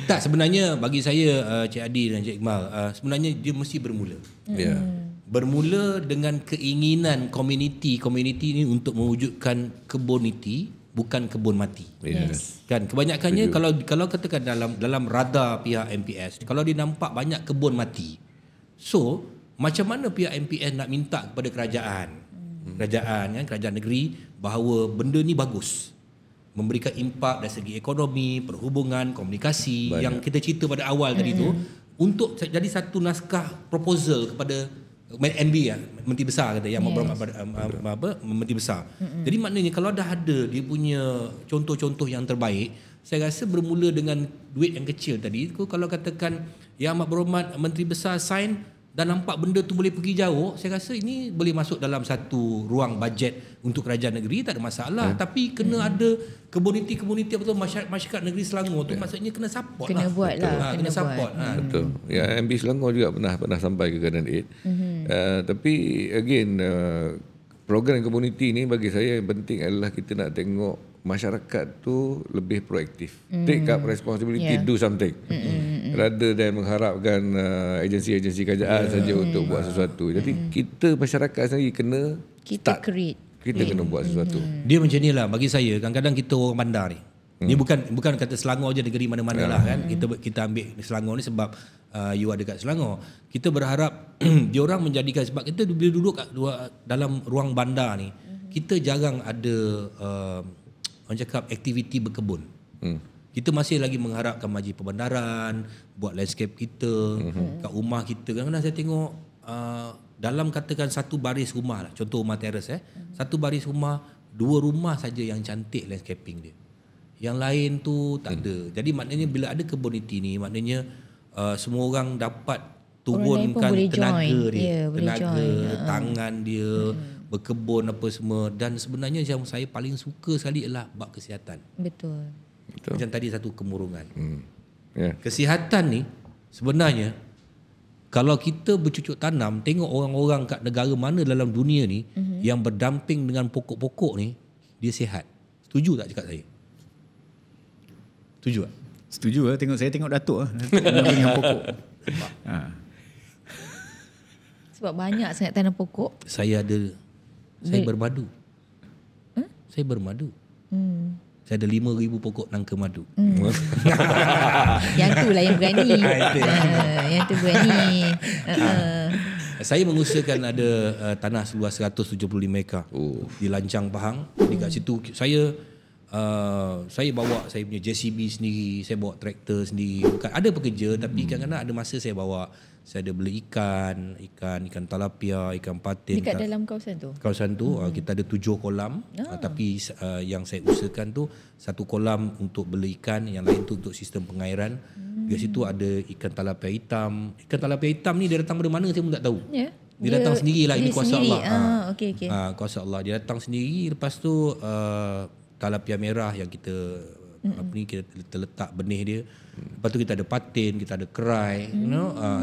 Tak, sebenarnya bagi saya Cik Adi dan Cik Iqmal, sebenarnya dia mesti bermula. Ya. Bermula dengan keinginan komuniti ni untuk mewujudkan kebuniti, bukan kebun mati. Yes. Kan kebanyakannya kalau katakan dalam radar pihak MPS, kalau dia nampak banyak kebun mati. So, macam mana pihak MPS nak minta kepada kerajaan negeri bahawa benda ni bagus. Memberikan impak dari segi ekonomi, perhubungan, komunikasi yang kita cerita pada awal tadi tu, untuk jadi satu naskah proposal kepada MB Menteri Besar kata yang Menteri Besar. Jadi maknanya kalau dah ada dia punya contoh-contoh yang terbaik, saya rasa bermula dengan duit yang kecil tadi, kalau katakan Yang Amat Berhormat Menteri Besar sign dan nampak benda tu boleh pergi jauh, saya rasa ini boleh masuk dalam satu ruang bajet untuk kerajaan negeri, tak ada masalah. Tapi kena ada komuniti-komuniti atau masyarakat negeri Selangor tu, maksudnya kena support Kena lah. buat lah. Kena support. Betul. Ya, MB Selangor juga pernah sampai ke Garden Aid. Tapi again, program komuniti ni bagi saya yang penting adalah kita nak tengok masyarakat tu lebih proaktif. Take up responsibility, do something. Rather than mengharapkan agensi-agensi kerajaan saja untuk buat sesuatu. Jadi kita masyarakat sendiri kena Kita start. create. Kita kena buat sesuatu. Dia macam ni lah bagi saya. Kadang-kadang kita orang bandar ni. Dia bukan kata Selangor je negeri mana-mana lah kan. Kita ambil Selangor ni sebab you ada kat Selangor. Kita berharap diorang menjadikan, sebab kita bila duduk kat dalam ruang bandar ni, kita jarang ada orang cakap aktiviti berkebun. Kita masih lagi mengharapkan Majlis Perbandaran buat landscape kita kat rumah kita. Kadang-kadang saya tengok dalam katakan satu baris rumah lah, contoh rumah teres satu baris rumah, 2 rumah saja yang cantik landscaping dia. Yang lain tu tak ada. Jadi maknanya bila ada komuniti ni, maknanya semua orang dapat turunkan tenaga dia, tenaga tangan dia, berkebun apa semua. Dan sebenarnya yang saya paling suka sekali ialah bab kesihatan. Betul. Macam tadi satu kemurungan. Yeah. Kesihatan ni sebenarnya kalau kita bercucuk tanam, tengok orang-orang kat negara mana dalam dunia ni yang berdamping dengan pokok-pokok ni, dia sihat. Setuju tak cakap saya? Setuju tak? Setuju lah. Saya tengok Datuk lah. Dengan pokok. Sebab banyak sangat tanam pokok. Saya bermadu. Saya bermadu. Saya ada 5,000 pokok nangka madu. Yang tu lah yang berani. Yang tu berani. Saya mengusahakan ada tanah seluas 175 ekar di Lancang Pahang. Di kat situ saya bawa saya punya JCB sendiri, saya bawa traktor sendiri. Bukan ada pekerja, tapi kadang-kadang ada masa saya bawa. Saya ada beli ikan tilapia, ikan patin. Dekat dalam kawasan tu? Kawasan tu kita ada 7 kolam. Tapi yang saya usahakan tu 1 kolam untuk beli ikan, yang lain tu untuk sistem pengairan. Di situ ada ikan tilapia hitam. Ikan tilapia hitam ni dia datang dari mana saya pun tak tahu. Ya. Dia datang sendirilah, ini kuasa sendiri. Allah. Okey. Kuasa Allah, dia datang sendiri. Lepas tu tilapia merah yang kita kita letak benih dia. Lepas tu kita ada patin, kita ada kerai,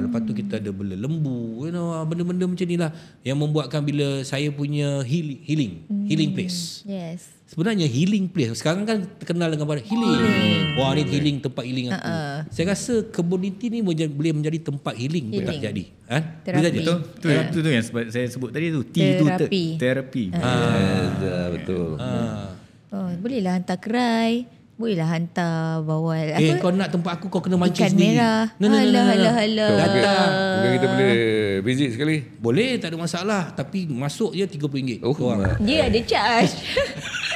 lepas tu kita ada bela lembu, benda-benda macam ni lah yang membuatkan bila saya punya healing place. Yes. Sebenarnya healing place sekarang kan terkenal dengan healing. Wah, ni healing, tempat healing aku. Saya rasa komuniti ni boleh menjadi tempat healing. Tak jadi. Terapi. Itu yang saya sebut tadi tu. Terapi. Betul. Bolehlah hantar kerai. Bolehlah hantar bawa kau nak tempat aku, kau kena mancing ikan sendiri. merah. Alah. Datang. Mungkin kita boleh visit sekali. Boleh, tak ada masalah. Tapi masuk je RM30. Oh, Dia ada charge.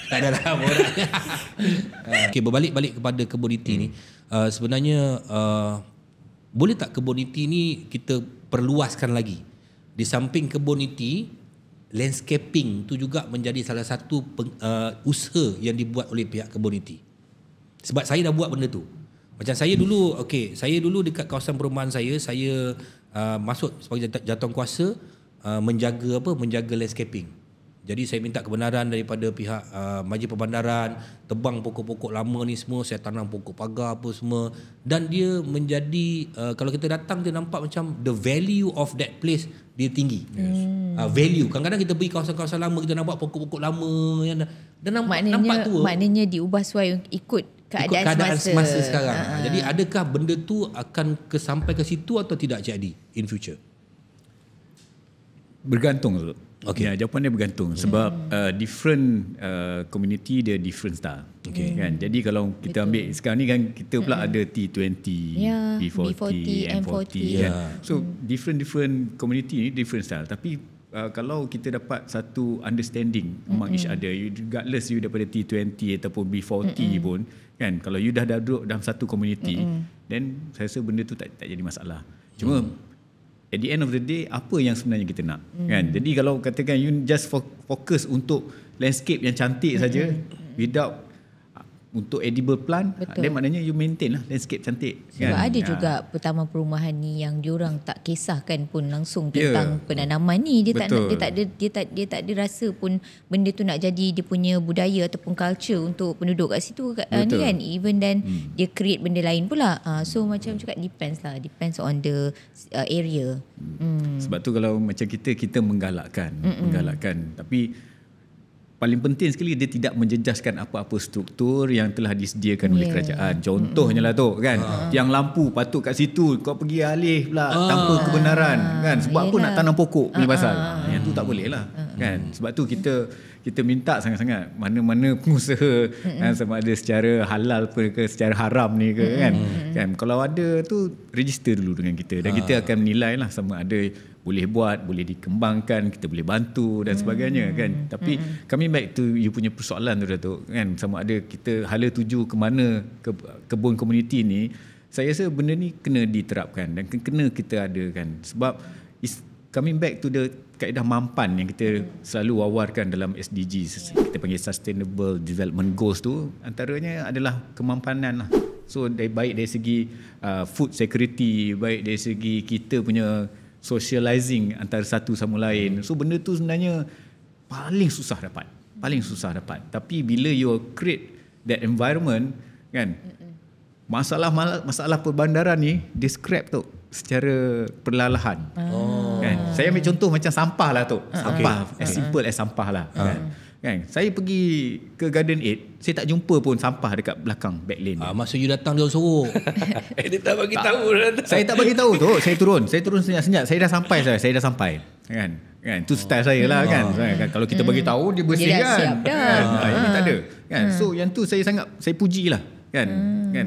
Tak adalah borak. Okay, berbalik kepada keboniti ni. Sebenarnya boleh tak keboniti ni kita perluaskan lagi? Di samping keboniti, landscaping tu juga menjadi salah satu usaha yang dibuat oleh pihak keboniti. Sebab saya dah buat benda tu. Macam saya dulu, saya dulu dekat kawasan perumahan saya masuk sebagai jawatankuasa menjaga landscaping. Jadi saya minta kebenaran daripada pihak Majlis Perbandaran, tebang pokok-pokok lama ni semua, saya tanam pokok pagar apa semua, dan dia menjadi kalau kita datang dia nampak macam the value of that place dia tinggi. Value. Kadang-kadang kita pergi kawasan-kawasan lama, kita nampak pokok-pokok lama yang dan nampak tua. Maknanya diubah sesuai ikut keadaan semasa sekarang. Jadi adakah benda tu akan sampai ke situ atau tidak jadi in future? Bergantung tu. Okay. Ya, jawapan dia bergantung sebab different community dia different style. Okay. Kan? Jadi kalau kita ambil sekarang ni kan kita pula ada T20, B40, M40 kan. So different community ni different style. Tapi kalau kita dapat satu understanding among each other, regardless you daripada T20 ataupun B40 pun kan, kalau you dah duduk dalam satu community, then saya rasa benda tu tak jadi masalah. Cuma at the end of the day, apa yang sebenarnya kita nak kan? Jadi kalau katakan you just fokus untuk landscape yang cantik saja without untuk edible plant, then maknanya you maintain lah landscape cantik. Sebab kan? ada juga pertama perumahan ni yang diorang tak kisahkan pun langsung tentang penanaman ni. Dia tak ada rasa pun benda tu nak jadi dia punya budaya ataupun culture untuk penduduk kat situ ni kan. Even then dia create benda lain pula. So macam cakap depends on the area. Sebab tu kalau macam kita menggalakkan, tapi paling penting sekali dia tidak menjejaskan apa-apa struktur yang telah disediakan oleh kerajaan. Contohnya lah tu kan, tiang lampu patut kat situ, kau pergi alih pula tanpa kebenaran kan. Sebab apa nak tanam pokok punya pasal. Yang tu tak boleh lah kan. Sebab tu kita minta sangat-sangat mana-mana pengusaha sama ada secara halal ke secara haram ni ke kan. Kalau ada tu register dulu dengan kita dan kita akan menilai lah sama ada boleh buat, boleh dikembangkan, kita boleh bantu dan sebagainya kan. Tapi coming back to you punya persoalan tu Datuk kan, sama ada kita hala tuju ke mana kebun komuniti ni, saya rasa benda ni kena diterapkan dan kena kita adakan. Sebab coming back to the kaedah mampan yang kita selalu wawarkan dalam SDGs, kita panggil Sustainable Development Goals tu, antaranya adalah kemampanan lah. So baik dari segi food security, baik dari segi kita punya socializing antara satu sama lain. So benda tu sebenarnya paling susah dapat. Tapi bila you create that environment kan, masalah perbandaran ni dia scrap tu secara perlahan. Kan? Saya ambil contoh macam sampah lah tu. Sampah as simple as sampah lah kan. Saya pergi ke Garden 8, saya tak jumpa pun sampah dekat belakang backlane. Masa you datang dia sorok. Dia tak bagi tahu. Saya tak bagi tahu tu. Saya turun senyap-senyap. Saya dah sampai kan. Tu style saya lah kan. Kalau kita bagi tahu dia bersih dia kan. Siap dah. Ini tak ada kan. So yang tu saya pujilah kan.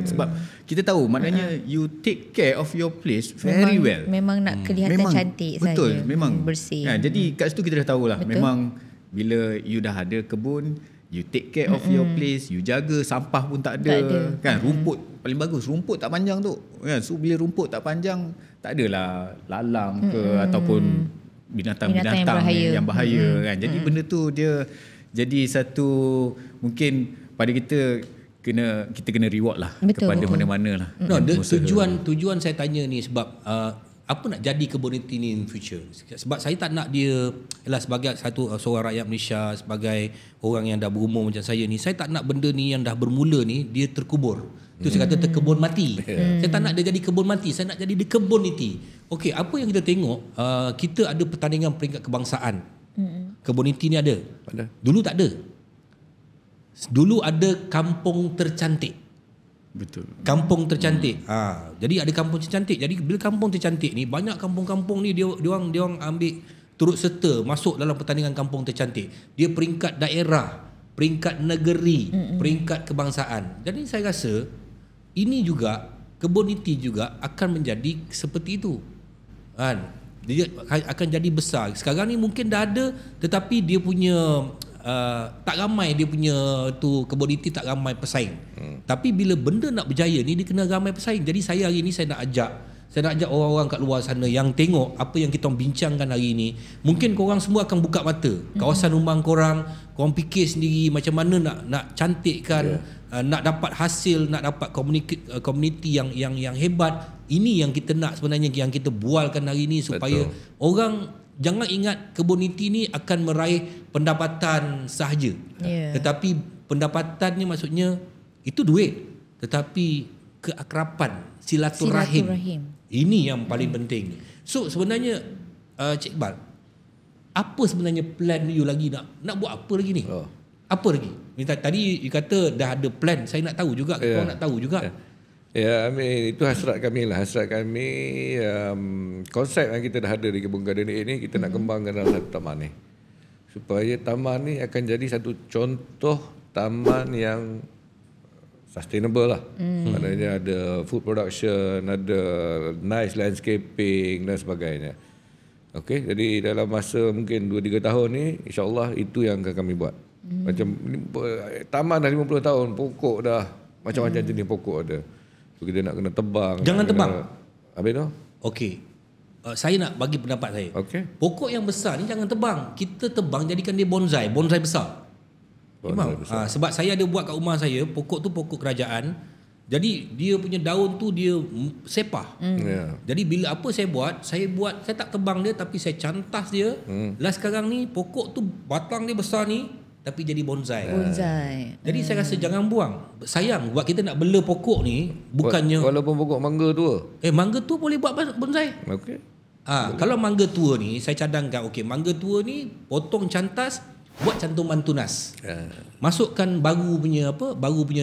Sebab kita tahu maknanya you take care of your place very well. Memang nak kelihatan cantik saja. Betul, memang bersih. Jadi kat situ kita dah tahulah. Memang bila you dah ada kebun, you take care of your place, you jaga, sampah pun tak ada. Kan, rumput paling bagus, rumput tak panjang tu kan. So bila rumput tak panjang, tak adalah lalang ke ataupun binatang-binatang yang bahaya kan. Jadi benda tu dia jadi satu, mungkin pada kita kena reward lah kepada mana-mana lah. Tujuan saya tanya ni sebab apa nak jadi keboniti ni in future. Sebab saya tak nak dia sebagai seorang rakyat Malaysia, sebagai orang yang dah berumur macam saya ni, saya tak nak benda ni yang dah bermula ni dia terkubur. Tu saya kata terkebun mati. Saya tak nak dia jadi kebun mati, saya nak jadi dia keboniti. Okey, apa yang kita tengok, kita ada pertandingan peringkat kebangsaan. Keboniti ni ada. Dulu tak ada. Dulu ada kampung tercantik. Betul. Kampung tercantik. Jadi ada kampung tercantik. Jadi bila kampung tercantik ni, banyak kampung-kampung ni dia orang ambil turut serta masuk dalam pertandingan kampung tercantik. Dia peringkat daerah, peringkat negeri, peringkat kebangsaan. Jadi saya rasa ini juga keboniti juga akan menjadi seperti itu. Kan? Dia akan jadi besar. Sekarang ni mungkin dah ada, tetapi dia punya tak ramai dia punya tu komoditi, tak ramai pesaing. Tapi bila benda nak berjaya ni dia kena ramai pesaing. Jadi saya hari ni saya nak ajak orang-orang kat luar sana yang tengok apa yang kita bincangkan hari ini. Mungkin korang semua akan buka mata. Kawasan rumah korang fikir sendiri macam mana nak cantikkan, nak dapat hasil, nak dapat community yang hebat. Ini yang kita nak sebenarnya, yang kita bualkan hari ini supaya orang jangan ingat community ni akan meraih pendapatan sahaja. Tetapi pendapatan ni maksudnya itu duit, tetapi keakraban, silaturahim. Ini yang paling penting. So sebenarnya Cik Iqbal, apa sebenarnya plan you lagi nak buat apa lagi ni? Apa lagi? Tadi you kata dah ada plan. Saya nak tahu juga, korang nak tahu juga. Ya, itu hasrat kami lah. Hasrat kami, konsep yang kita dah ada di Kebun Garden ini, kita nak kembangkan dalam satu taman ni. Supaya taman ni akan jadi satu contoh taman yang sustainable lah. Maknanya ada food production, ada nice landscaping dan sebagainya. Okey, jadi dalam masa mungkin 2-3 tahun ni, insyaAllah itu yang akan kami buat. Macam taman dah 50 tahun, pokok dah macam-macam jenis pokok ada. So, kita nak kena tebang. Jangan tebang. Habis tu? Okey. Saya nak bagi pendapat saya. Okey. Pokok yang besar ni jangan tebang. Kita tebang jadikan dia bonsai besar. Sebab saya ada buat kat rumah saya, pokok tu pokok kerajaan. Jadi dia punya daun tu dia sepah. Jadi bila apa saya tak tebang dia tapi saya cantas dia. Lah sekarang ni pokok tu batang dia besar ni tapi jadi bonsai. Jadi saya rasa jangan buang. Sayang buat kita nak bela pokok ni, bukannya walaupun pokok mangga tua. Mangga tua boleh buat bonsai. Okey. Kalau mangga tua ni saya cadangkan, mangga tua ni potong cantas, buat cantuman tunas. Masukkan baru punya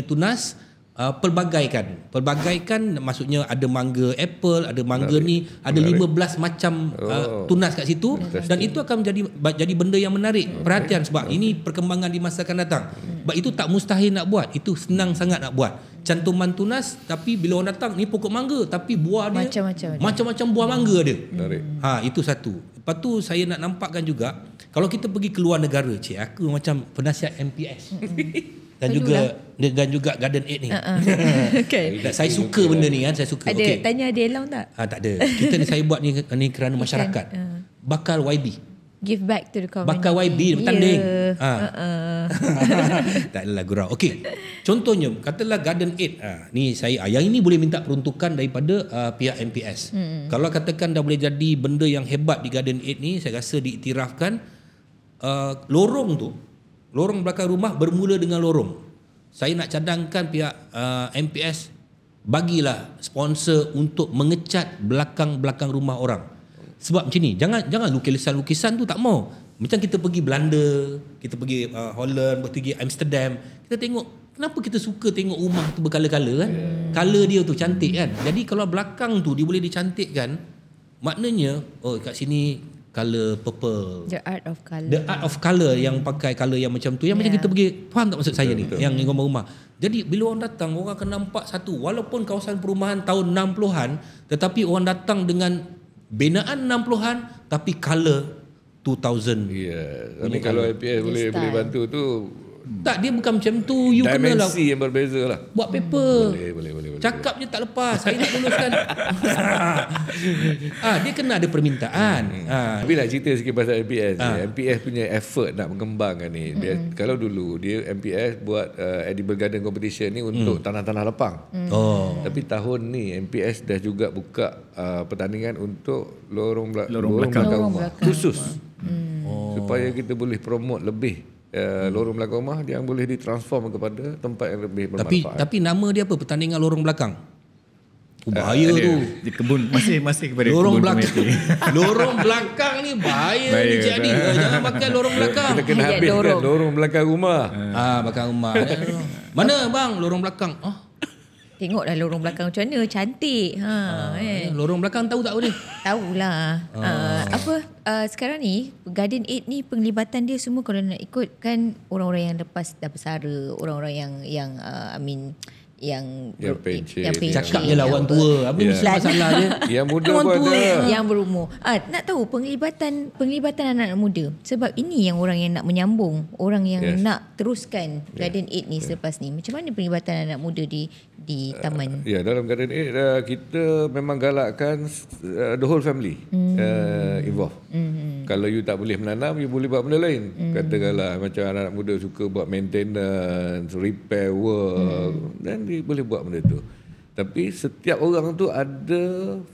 tunas, pelbagaikan maksudnya ada mangga apple, ada mangga ni, ada 15 macam tunas kat situ. Dan itu akan jadi benda yang menarik perhatian sebab ini perkembangan di masa akan datang. Sebab itu tak mustahil nak buat, itu senang sangat nak buat. Cantuman tunas, tapi bila orang datang ni pokok mangga tapi buah dia macam-macam buah mangga dia. Itu satu. Lepas tu saya nak nampakkan juga kalau kita pergi ke luar negara, aku macam penasihat MPS. Dan juga Garden 8 ni. Saya suka benda ni kan, saya suka. Tanya ada allowance tak? Tak ada. Saya buat ni kerana masyarakat. Bakal YB. Give back to the community. Bakal YB bertanding. Tak adalah gurau. Okey. Contohnya katalah Garden 8. Ni saya yang ini boleh minta peruntukan daripada pihak MPS. Kalau katakan dah boleh jadi benda yang hebat di Garden 8 ni, saya rasa diiktirafkan lorong belakang rumah bermula dengan lorong. Saya nak cadangkan pihak MPS bagilah sponsor untuk mengecat belakang rumah orang. Sebab macam ni, jangan lukisan-lukisan tu tak mau. Macam kita pergi Belanda, kita pergi Holland, pergi Amsterdam, kita tengok kenapa kita suka tengok rumah tu berkala-kala kan? Color dia tu cantik kan? Jadi kalau belakang tu dia boleh dicantikkan, maknanya kat sini color purple. The art of colour. Yang pakai color yang macam tu. Yang macam kita pergi, faham tak maksud saya ni? Yang rumah-rumah. Jadi bila orang datang, orang akan nampak satu. Walaupun kawasan perumahan tahun 60-an, tetapi orang datang dengan binaan 60-an, tapi color 2000. Tapi kalau MPS boleh bantu tu. Tak, dia bukan macam tu. You kena lah dimensi yang berbeza lah. Buat paper. Boleh. Cakap je tak lepas. Saya nak luluskan. Dia kena ada permintaan. Tapi nak cerita sikit pasal MPS ni. MPS punya effort nak mengembangkan ni. Kalau dulu dia MPS buat Edible Garden Competition ni untuk tanah-tanah lapang. Tapi tahun ni MPS dah juga buka pertandingan untuk lorong belakang rumah. Khusus. Supaya kita boleh promote lebih lorong belakang rumah yang boleh ditransform kepada tempat yang lebih bermanfaat. Tapi nama dia apa? Pertandingan lorong belakang. Bahaya tu. Di kebun masih kepada lorong kebun belakang. Lorong belakang ni bahaya ni Cik Adi. Jangan pakai lorong belakang. Kita kena habiskan lorong belakang rumah. Belakang rumah. Mana bang lorong belakang? Tengoklah lorong belakang macam mana, cantik. Lorong belakang tahu tak apa ni? Tahulah. Sekarang ni Garden 8 ni penglibatan dia semua kalau nak ikut kan orang-orang yang lepas dah bersara, orang-orang yang pencet. Cakap je lah orang tua. Apa mesti masalah dia? Yang muda Orang pun tua ada. yang berumur. Nak tahu penglibatan anak-anak muda. Sebab ini yang orang yang nak menyambung, orang yang nak teruskan Garden Aid ni selepas ni. Macam mana penglibatan anak muda di taman? Dalam Garden Aid kita memang galakkan the whole family involved. Kalau you tak boleh menanam, you boleh buat benda lain. Katakanlah macam anak muda suka buat maintenance, repair work, dan dia boleh buat benda tu. Tapi setiap orang tu ada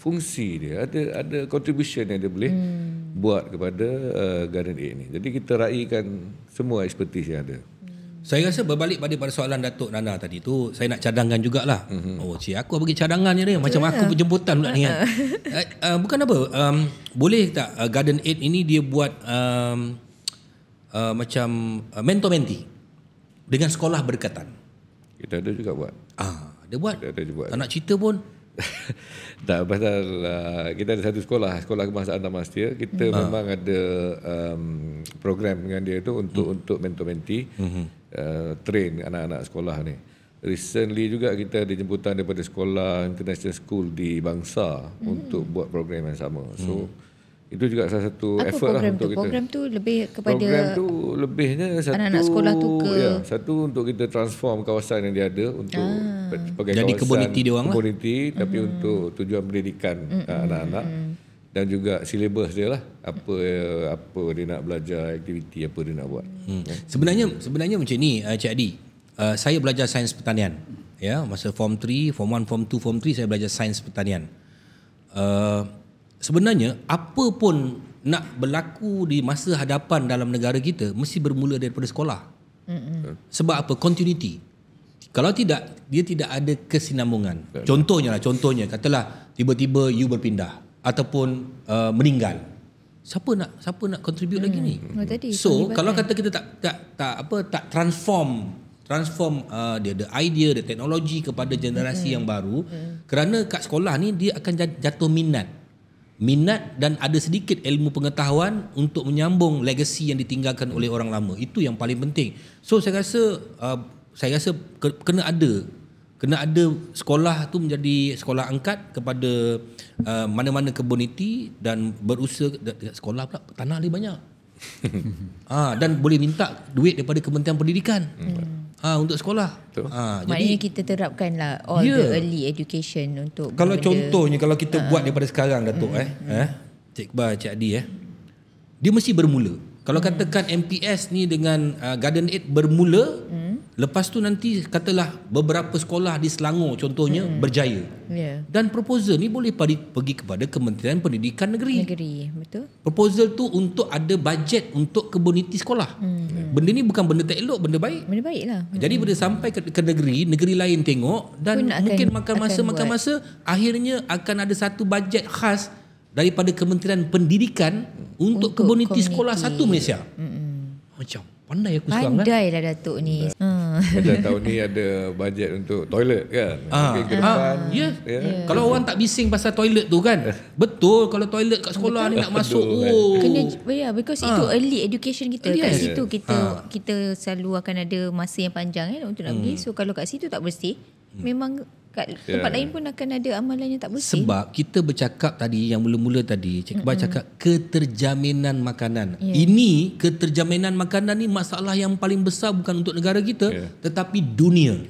fungsi dia, ada contribution yang dia boleh buat kepada Garden Aid ni. Jadi kita raikan semua expertise yang ada. Saya rasa berbalik pada soalan Datuk Nana tadi tu, saya nak cadangkan jugalah. Oh, cik aku bagi cadangan je ni. Macam aku penjemputan pula ni kan. Bukan apa, boleh tak Garden Aid ini dia buat macam mentor-mentee dengan sekolah berdekatan? Kita ada juga buat. Dia buat. Kita ada juga. Tak nak cerita pun. Tak, pasal kita ada satu sekolah kebangsaan Taman Setia. Kita memang ada program dengan dia tu untuk mentor-mentee, train anak-anak sekolah ni. Recently juga kita ada jemputan daripada sekolah international school di Bangsa untuk buat program yang sama. So itu juga salah satu Apa effort lah program untuk tu? kita. Program tu lebih kepada Program tu lebihnya satu, anak-anak sekolah tu ke? satu untuk kita transform kawasan yang dia ada untuk sebagai Jadi kawasan community dia orang lah. community, tapi untuk tujuan pendidikan anak-anak dan juga silibus dia lah, apa dia nak belajar, aktiviti apa dia nak buat. Sebenarnya macam ni, Cik Adi. Saya belajar sains pertanian. Ya, masa form 3, form 1, form 2, form 3 saya belajar sains pertanian. Sebenarnya apa pun nak berlaku di masa hadapan dalam negara kita mesti bermula daripada sekolah. Sebab apa? Continuity. Kalau tidak, dia tidak ada kesinambungan. Contohnya katalah tiba-tiba you berpindah ataupun meninggal. Siapa nak contribute lagi ni? So kalau kata kita tak transform dia idea, the teknologi kepada generasi yang baru, kerana kat sekolah ni dia akan jatuh minat dan ada sedikit ilmu pengetahuan untuk menyambung legacy yang ditinggalkan oleh orang lama. Itu yang paling penting. So saya rasa kena ada sekolah tu menjadi sekolah angkat kepada mana-mana community dan berusaha sekolah pula tanah lebih banyak. Dan boleh minta duit daripada Kementerian Pendidikan. Untuk sekolah. Maknanya kita terapkanlah all the early education untuk kalau contohnya kalau kita buat daripada sekarang Datuk Cik Iqbal, Cik Adi dia mesti bermula. Kalau katakan MPS ni dengan Garden Aid bermula, lepas tu nanti katalah beberapa sekolah di Selangor contohnya berjaya. Dan proposal ni boleh pergi kepada Kementerian Pendidikan Negeri. Betul. Proposal tu untuk ada bajet untuk community sekolah. Benda ni bukan benda tak elok, benda baik. Benda baik lah. Jadi bila sampai ke negeri lain tengok dan mungkin makan masa akhirnya akan ada satu bajet khas daripada Kementerian Pendidikan untuk community sekolah satu Malaysia. Macam pandai aku sekarang kan. Pandai lah Datuk ni. Macam tahun ni ada bajet untuk toilet kan. Mungkin ke depan. Kalau orang tak bising pasal toilet tu kan. Betul, kalau toilet kat sekolah ni nak masuk. Kena because itu early education kita. Kat situ kita selalu akan ada masa yang panjang untuk nak pergi. So kalau kat situ tak bersih, memang kat tempat lain pun akan ada amalan yang tak bersih. Sebab kita bercakap tadi, yang mula-mula tadi Cik Iqbal cakap keterjaminan makanan. Ini keterjaminan makanan ni masalah yang paling besar bukan untuk negara kita, tetapi dunia.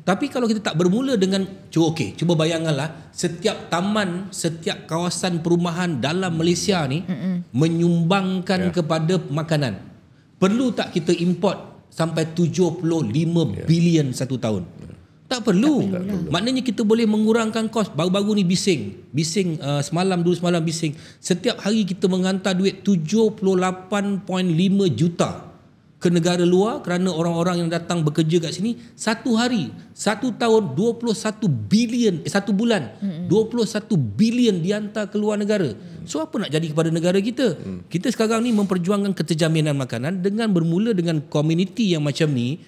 Tapi kalau kita tak bermula dengan cuba bayangkanlah setiap taman, setiap kawasan perumahan dalam Malaysia ni menyumbangkan kepada makanan. Perlu tak kita import sampai 75 bilion satu tahun? Tak perlu. Maknanya kita boleh mengurangkan kos. Baru-baru ni bising semalam bising. Setiap hari kita menghantar duit 78.5 juta ke negara luar kerana orang-orang yang datang bekerja kat sini. Satu hari, satu tahun 21 bilion, satu bulan 21 bilion dihantar ke luar negara. So apa nak jadi kepada negara kita? Kita sekarang ni memperjuangkan keterjaminan makanan dengan bermula dengan komuniti yang macam ni.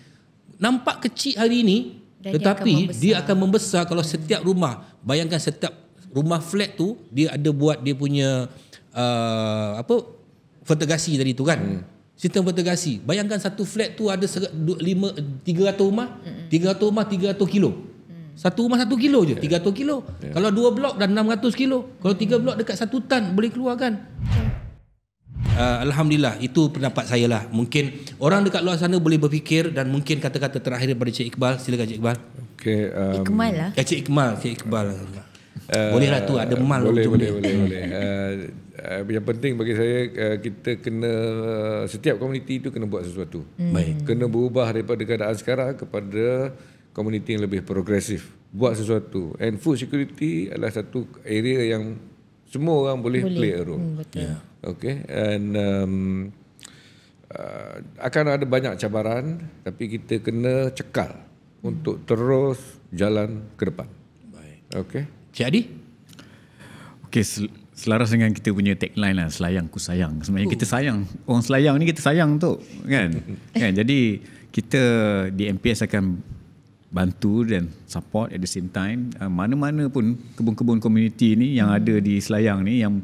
Nampak kecil hari ini, tetapi dia akan membesar kalau setiap rumah, bayangkan setiap rumah flat tu dia ada buat dia punya vertigasi tadi tu kan. Sistem vertigasi. Bayangkan satu flat tu ada 300 rumah, 300 kilo. Satu rumah 1 kilo je, 300 kilo. Kalau 2 blok dan 600 kilo. Kalau 3 blok dekat 1 tan boleh keluarkan. Alhamdulillah, itu pendapat saya lah. Mungkin orang dekat luar sana boleh berfikir, dan mungkin kata-kata terakhir daripada Cik Iqbal. Silakan Cik Iqbal. Okay, Ikmal lah. Cik Iqbal. Bolehlah tu ada mal. Boleh. Yang penting bagi saya, kita kena, setiap komuniti itu kena buat sesuatu. Baik. Kena berubah daripada keadaan sekarang kepada komuniti yang lebih progresif. Buat sesuatu. And food security adalah satu area yang semua orang boleh play a role. Betul. Okay, and akan ada banyak cabaran, tapi kita kena cekal untuk terus jalan ke depan. Baik. Okay. Cik Adi? Okey, selaras dengan kita punya tagline lah, selayang ku sayang. Sebenarnya kita sayang. Orang selayang ni kita sayang tu, kan? Kan? Jadi kita di MPS akan bantu dan support at the same time. Mana-mana pun kebun-kebun komuniti ni yang ada di Selayang ni, yang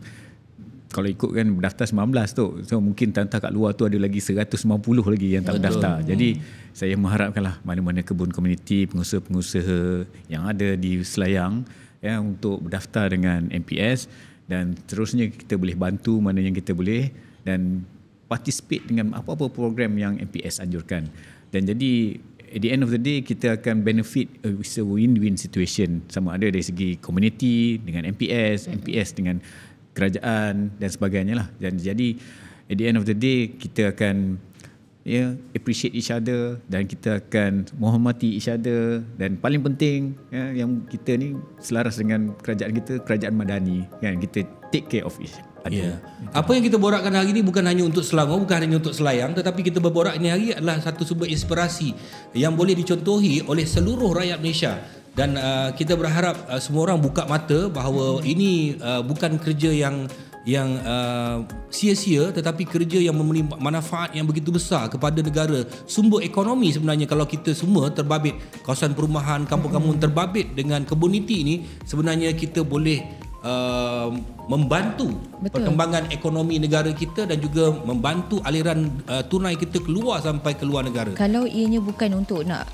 kalau ikut kan berdaftar 19 tu. So mungkin tantah kat luar tu ada lagi 190 lagi yang tak berdaftar. Jadi saya mengharapkanlah mana-mana kebun komuniti, pengusaha-pengusaha yang ada di Selayang ya, untuk berdaftar dengan MPS, dan terusnya kita boleh bantu mana yang kita boleh dan participate dengan apa-apa program yang MPS anjurkan. Dan jadi at the end of the day kita akan benefit, it's a win-win situation, sama ada dari segi community dengan MPS, MPS dengan kerajaan dan sebagainya lah. Dan jadi at the end of the day kita akan appreciate each other, dan kita akan menghormati each other, dan paling penting yang kita ni selaras dengan kerajaan kita, kerajaan madani, kan, kita take care of each other. Yeah. Apa yang kita borakkan hari ini bukan hanya untuk Selangor, bukan hanya untuk Selayang, tetapi kita berborak ini hari adalah satu sumber inspirasi yang boleh dicontohi oleh seluruh rakyat Malaysia. Dan kita berharap semua orang buka mata bahawa ini bukan kerja yang sia-sia, tetapi kerja yang memberi manfaat yang begitu besar kepada negara. Sumber ekonomi sebenarnya, kalau kita semua terbabit, kawasan perumahan, kampung-kampung terbabit dengan komuniti ini, sebenarnya kita boleh membantu perkembangan ekonomi negara kita dan juga membantu aliran tunai kita keluar sampai ke luar negara. Kalau ianya bukan untuk nak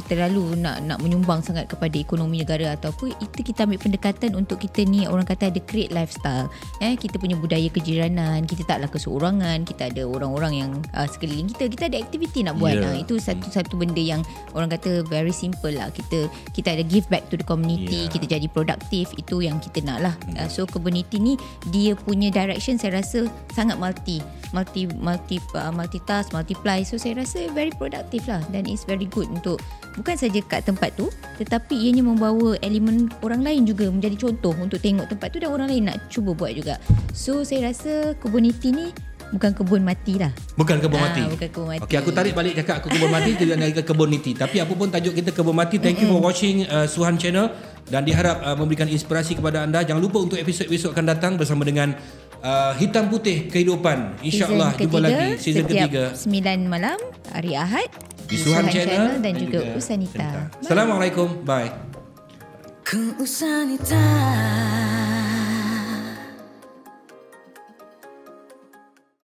terlalu nak menyumbang sangat kepada ekonomi negara ataupun itu, kita ambil pendekatan untuk kita ni orang kata ada create lifestyle. Kita punya budaya kejiranan, kita taklah keseorangan, kita ada orang-orang yang sekeliling kita ada aktiviti nak buat. Itu satu benda yang orang kata very simple lah. Kita ada give back to the community, kita jadi produktif, itu yang kita nak lah. So community ni dia punya direction saya rasa sangat multitask, multiply. So saya rasa very produktif lah, dan it's very good untuk bukan saja kat tempat tu, tetapi ianya membawa elemen orang lain juga menjadi contoh untuk tengok tempat tu dan orang lain nak cuba buat juga. So saya rasa community ni bukan kebun mati lah. Bukan kebun mati. Bukan kebun mati. Okey, aku tarik balik cakap aku kebun mati jadi nak kebun niti. Tapi apa pun tajuk kita kebun mati. Thank you for watching Suhan Channel, dan diharap memberikan inspirasi kepada anda. Jangan lupa untuk episod-episod akan datang bersama dengan Hitam Putih Kehidupan. InsyaAllah jumpa lagi season ketiga 9 malam hari Ahad di Suhan Channel dan juga Usanita. Assalamualaikum. Bye. Ku Usanita.